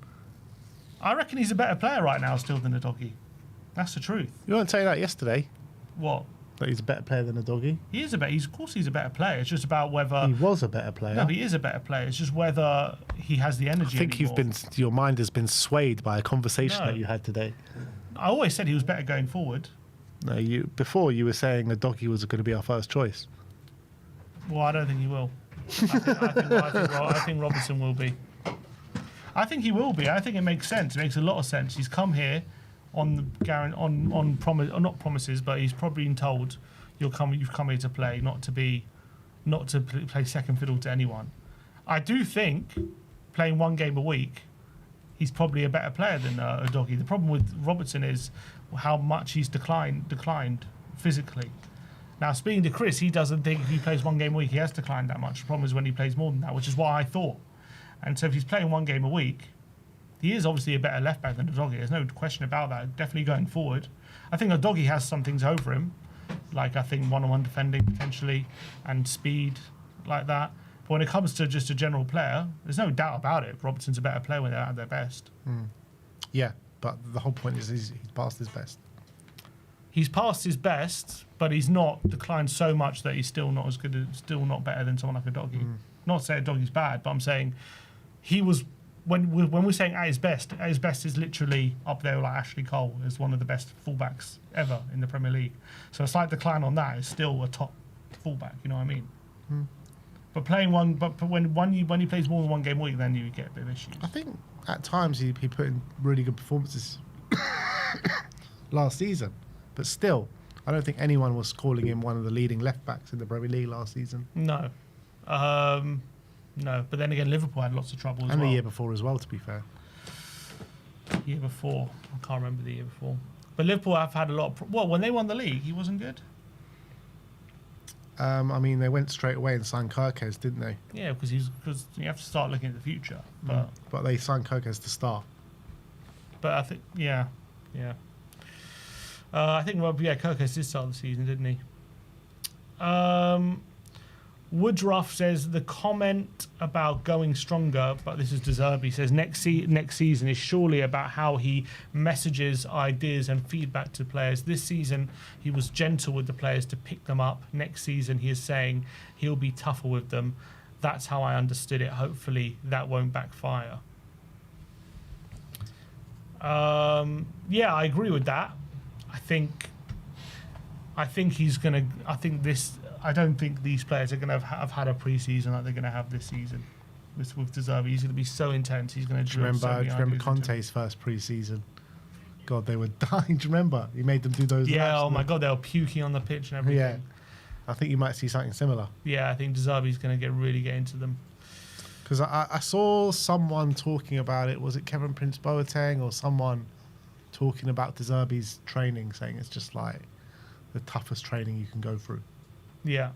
he's a better player right now still than the doggy. That's the truth. You weren't saying that yesterday. What? That he's a better player than a doggy. He is of course he's a better player. It's just about whether he was a better player. No, he is a better player. It's just whether he has the energy. I think your mind has been swayed by a conversation that you had today. I always said he was better going forward. No, before you were saying the doggy was going to be our first choice. Well, I don't think he will. I think Robertson will be. I think he will be. I think it makes sense. It makes a lot of sense. He's come here on promise, or not promises, but he's probably been told you've come here to play, not to play second fiddle to anyone. I do think playing 1 game a week, he's probably a better player than a doggy. The problem with Robertson is how much he's declined physically. Now, speaking to Chris, he doesn't think if he plays 1 game a week he has declined that much. The problem is when he plays more than that, which is what I thought. And so if he's playing 1 game a week, he is obviously a better left back than a doggy. There's no question about that. Definitely going forward. I think a doggy has some things over him, like I think one-on-one defending potentially and speed like that. But when it comes to just a general player, there's no doubt about it. Robertson's a better player when they're at their best. Yeah, but the whole point is he's past his best. He's past his best, but he's not declined so much that he's still not as good, still not better than someone like a doggy. Not saying a doggy's bad, but I'm saying he was, when we're saying at his best is literally up there with like Ashley Cole as one of the best fullbacks ever in the Premier League. So a slight decline on that is still a top fullback. You know what I mean? But when he plays more than 1 game a week, then you get a bit of issues. I think at times he put in really good performances last season, but still, I don't think anyone was calling him one of the leading left backs in the Premier League last season. No. No, but then again, Liverpool had lots of trouble as well. And the year before as well, to be fair. Year before. I can't remember the year before. But Liverpool have had a lot of... Well, when they won the league, he wasn't good? I mean, they went straight away and signed Kirkes, didn't they? Yeah, because you have to start looking at the future. But they signed Kirkes to start. But I think, yeah. I think, Kirkes did start the season, didn't he? Woodruff says the comment about going stronger, but this is De Zerbi, says next season is surely about how he messages ideas and feedback to players. This season he was gentle with the players to pick them up. Next season he is saying he'll be tougher with them. That's how I understood it. Hopefully that won't backfire. Yeah, I agree with that. I think he's gonna. I don't think these players are going to have had a pre-season like they're going to have this season with De Zerbi. He's going to be so intense. He's going to drill so many remember Conte's first pre-season? God, they were dying. Do you remember? He made them do those laps. Yeah, oh my God, they were puking on the pitch and everything. Yeah, I think you might see something similar. Yeah, I think De Zerbi's going to really get into them. Because I saw someone talking about it. Was it Kevin Prince Boateng or someone talking about De Zerbi's training, saying it's just like the toughest training you can go through. Yeah.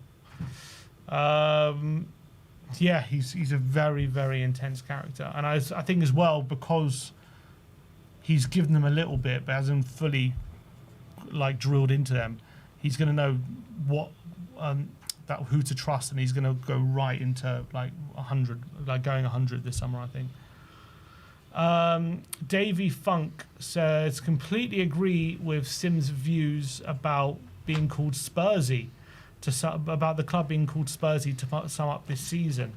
Yeah, he's a very, very intense character. And I think as well, because he's given them a little bit, but hasn't fully drilled into them, he's going to know what who to trust, and he's going to go right into 100, going 100 this summer, I think. Davey Funk says, completely agree with Sim's views about being called Spursy. About the club being called Spursy to sum up this season.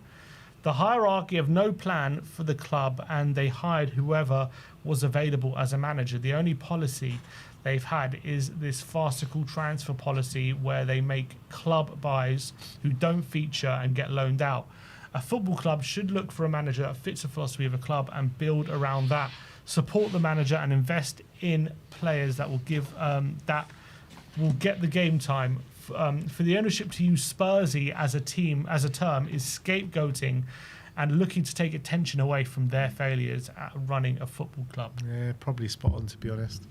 The hierarchy of no plan for the club, and they hired whoever was available as a manager. The only policy they've had is this farcical transfer policy where they make club buys who don't feature and get loaned out. A football club should look for a manager that fits the philosophy of a club and build around that. Support the manager and invest in players that will give that will get the game time. For the ownership to use Spursy as a term is scapegoating and looking to take attention away from their failures at running a football club. Yeah, probably spot on, to be honest.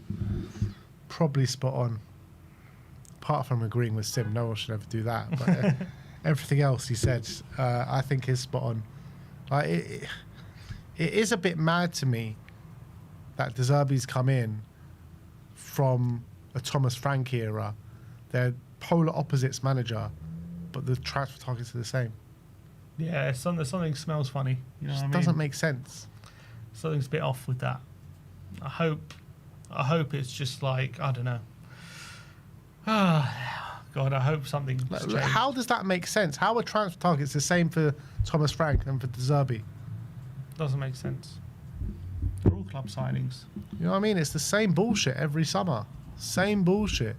Probably spot on. Apart from agreeing with Sim, no one should ever do that. But everything else he said, I think is spot on. It is a bit mad to me that De Zerbi's come in from a Thomas Frank era. They're polar opposites manager, but the transfer targets are the same. Yeah, something smells funny. You know what I mean? Doesn't make sense. Something's a bit off with that. I hope it's just I don't know. God, I hope something's changed. How does that make sense? How are transfer targets the same for Thomas Frank and for De Zerbi? Doesn't make sense. They're all club signings. You know what I mean? It's the same bullshit every summer. Same bullshit.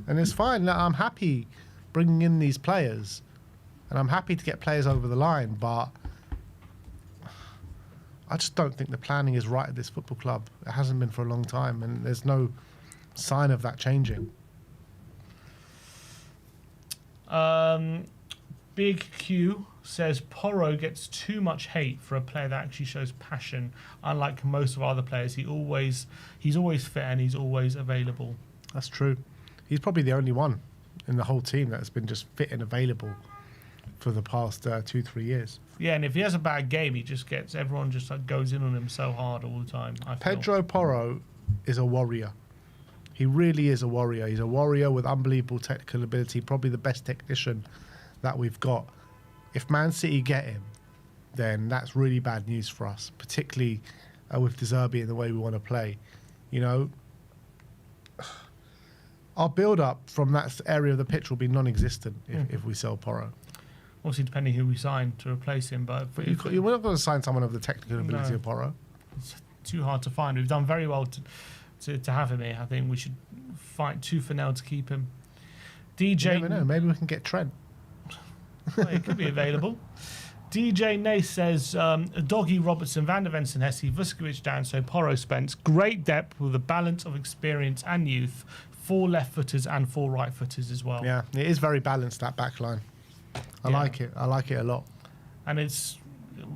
And it's fine. I'm happy bringing in these players, and I'm happy to get players over the line, but I just don't think the planning is right at this football club. It hasn't been for a long time, and there's no sign of that changing. Big Q says Porro gets too much hate for a player that actually shows passion. Unlike most of our other players, he's always fit and he's always available. That's true. He's probably the only one in the whole team that's been just fit and available for the past 2-3 years. Yeah, and if he has a bad game, everyone just goes in on him so hard all the time. Pedro Porro is a warrior. He really is a warrior. He's a warrior with unbelievable technical ability, probably the best technician that we've got. If Man City get him, then that's really bad news for us, particularly with De Zerbi and the way we want to play. You know, our build-up from that area of the pitch will be non-existent if we sell Porro. Obviously, depending who we sign to replace him. But you're not going to sign someone of the technical ability of Porro. It's too hard to find. We've done very well to have him here. I think we should fight tooth and nail to keep him. DJ, you never know. Maybe we can get Trent. Well, it could be available. DJ Nace says, Doggy, Robertson, Van der Ven, Senesi, Vuskovic, Danso, Porro, Spence. Great depth with a balance of experience and youth. 4 left-footers and 4 right-footers as well. Yeah, it is very balanced, that back line. I like it. I like it a lot. And it's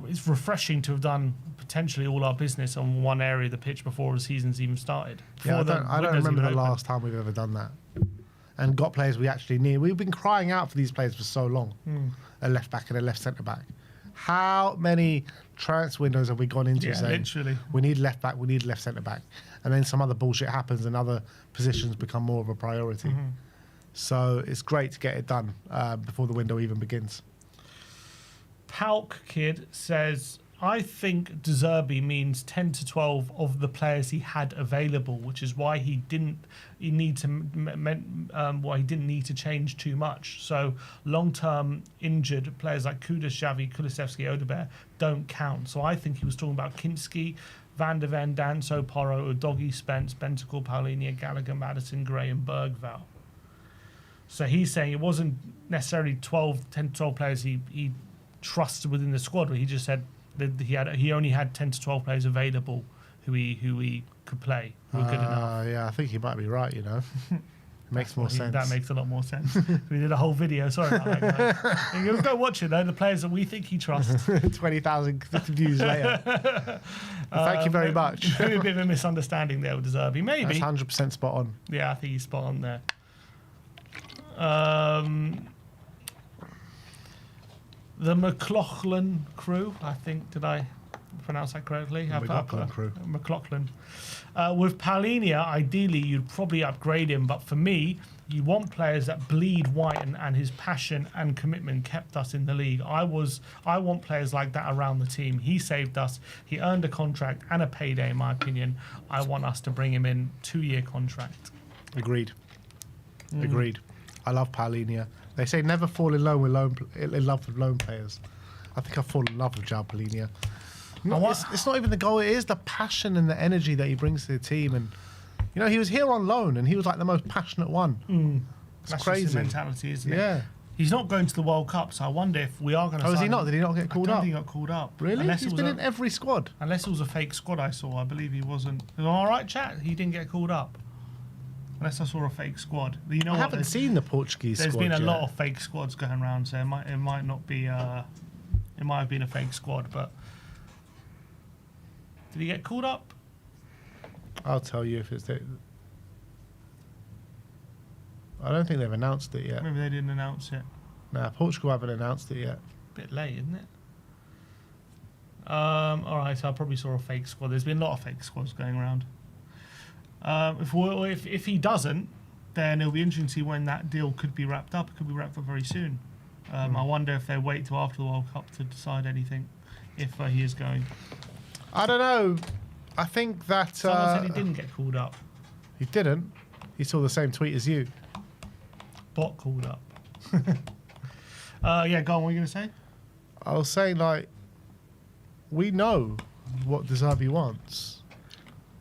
it's refreshing to have done potentially all our business on one area of the pitch before the season's even started. Yeah, I don't remember the last time we've ever done that. And got players we actually need. We've been crying out for these players for so long. A left back and a left centre back. How many transfer windows have we gone into saying literally, we need left back, we need left centre back, and then some other bullshit happens and other positions become more of a priority. So it's great to get it done before the window even begins. Palk Kid says, I think De Zerbi means 10 to 12 of the players he had available, which is why he didn't need to change too much. So long-term injured players like Kudus, Xavi, Kulusevski, Odegaard don't count. So I think he was talking about Kinski, Van der Ven, Danso, Porro, Udogie, Spence, Bentancur, Paulinia, Gallagher, Maddison, Gray and Bergvall. So he's saying it wasn't necessarily 10 to 12 players he trusted within the squad, but he just said that he only had 10 to 12 players available who he could play, who were good enough. Yeah, I think he might be right, It makes more sense. That makes a lot more sense. We did a whole video. Sorry about that, guys. You go watch it, though. The players that we think he trusts. 20,000 views later. Thank you very much. Maybe a bit of a misunderstanding there with De Zerbi. Maybe. That's 100% spot on. Yeah, I think he's spot on there. The McLaughlin crew, I think, did I pronounce that correctly? McLaughlin crew. McLaughlin. With Paulinia, ideally, you'd probably upgrade him, but for me, you want players that bleed white, and his passion and commitment kept us in the league. I want players like that around the team. He saved us. He earned a contract and a payday, in my opinion. I want us to bring him in, 2-year contract. Agreed. Agreed. I love Paulinia. They say never fall in love with loan players. I think I fall in love with João Paulinia. It's not even the goal. It is the passion and the energy that he brings to the team. And he was here on loan, and he was like the most passionate one. That's crazy. Just his mentality, isn't it? Yeah. He's not going to the World Cup, so I wonder if we are going to. Oh, is he not? Did he not get called up? I don't think he got called up. Really? He's been in every squad. Unless it was a fake squad I saw. I believe he wasn't. All right, chat. He didn't get called up. Unless I saw a fake squad. I haven't seen the Portuguese squad. There's been a lot of fake squads going around, so it might not be. It might have been a fake squad, but did he get called up? I'll tell you if it's. I don't think they've announced it yet. Maybe they didn't announce it. Nah, Portugal haven't announced it yet. Bit late, isn't it? All right, so I probably saw a fake squad. There's been a lot of fake squads going around. If he doesn't, then it'll be interesting to see when that deal could be wrapped up. It could be wrapped up very soon. I wonder if they wait till after the World Cup to decide anything, if he is going. I don't know. I think that... Someone said he didn't get called up. He didn't? He saw the same tweet as you. Bot called up. Yeah, go on, what were you going to say? I was saying, we know what De Zerbi wants.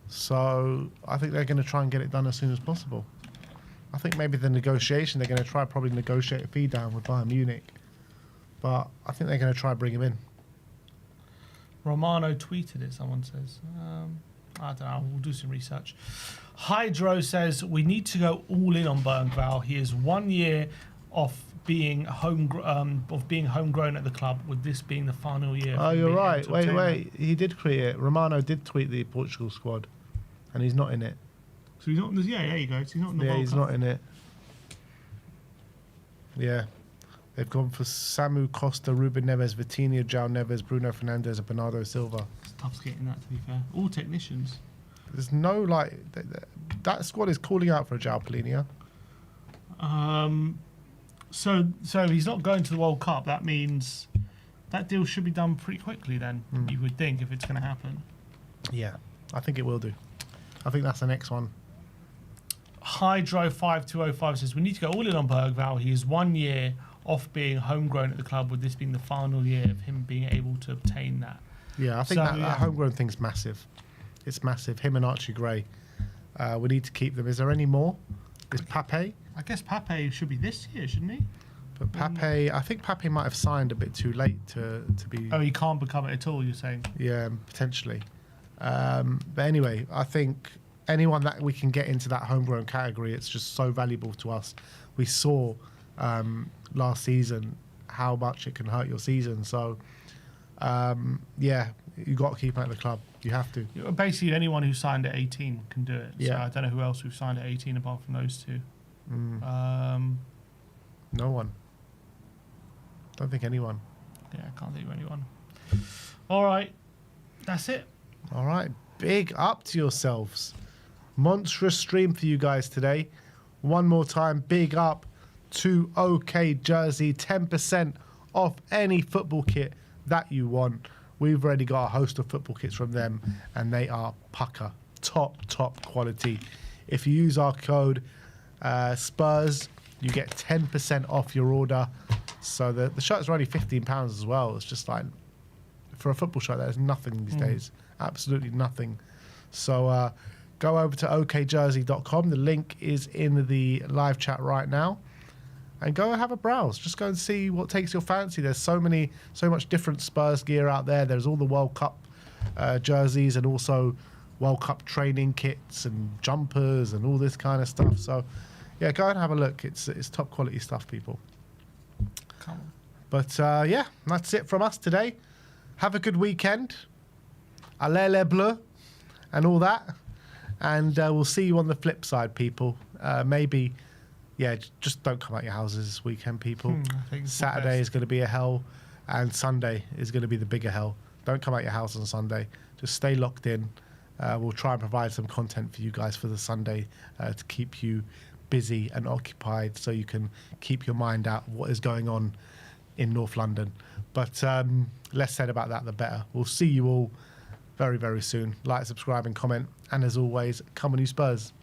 So I think they're going to try and get it done as soon as possible. I think maybe the negotiation, they're going to probably negotiate a fee down with Bayern Munich. But I think they're going to try and bring him in. Romano tweeted it, someone says. I don't know, we'll do some research. Hydro says, we need to go all in on Bergvall. He is 1 year off being homegrown at the club, with this being the final year. Oh, you're right. Wait. He did tweet it. Romano did tweet the Portugal squad, and he's not in it. So he's not in the... Yeah, there you go. So he's not in the World he's Cup. not in it. Yeah. They've gone for Samu Costa, Ruben Neves, Vitinha, João Neves, Bruno Fernandes, and Bernardo Silva. It's tough getting that, to be fair. All technicians. There's no, that squad is calling out for a João Paulinia. So he's not going to the World Cup. That means that deal should be done pretty quickly then, you would think, if it's going to happen. Yeah, I think it will do. I think that's the next one. Hydro5205 says, we need to go all in on Bergvall. He is 1 year off being homegrown at the club, with this being the final year of him being able to obtain that. Yeah, I think that homegrown thing's massive. It's massive. Him and Archie Gray. We need to keep them. Is there any more? Is Pape? I guess Pape should be this year, shouldn't he? But Pape, I think Pape might have signed a bit too late to be... Oh, he can't become it at all, you're saying? Yeah, potentially. But anyway, I think anyone that we can get into that homegrown category, it's just so valuable to us. We saw last season how much it can hurt your season. So yeah, you got to keep him at the club. You have to. Basically, anyone who signed at 18 can do it. Yeah. So I don't know who else we've signed at 18 apart from those two. No one. Don't think anyone. Yeah, I can't think of anyone. All right. That's it. All right. Big up to yourselves. Monstrous stream for you guys today. One more time, big up to OK Jersey. 10% off any football kit that you want. We've already got a host of football kits from them, and they are pucker. Top quality. If you use our code SPURS, you get 10% off your order. So the shirts are only £15 as well. It's just like, for a football shirt, there's nothing these days. Absolutely nothing. So go over to okjersey.com. The link is in the live chat right now. And go and have a browse. Just go and see what takes your fancy. There's so much different Spurs gear out there. There's all the World Cup jerseys and also World Cup training kits and jumpers and all this kind of stuff. So, yeah, go and have a look. It's top quality stuff, people. Come on. But, yeah, that's it from us today. Have a good weekend. Allez les bleus and all that. And we'll see you on the flip side, people. Maybe... Yeah, just don't come out your houses this weekend, people. Saturday is going to be a hell, and Sunday is going to be the bigger hell. Don't come out your house on Sunday. Just stay locked in. We'll try and provide some content for you guys for the Sunday to keep you busy and occupied so you can keep your mind out of what is going on in North London. But less said about that, the better. We'll see you all very, very soon. Like, subscribe, and comment. And as always, come on, you Spurs.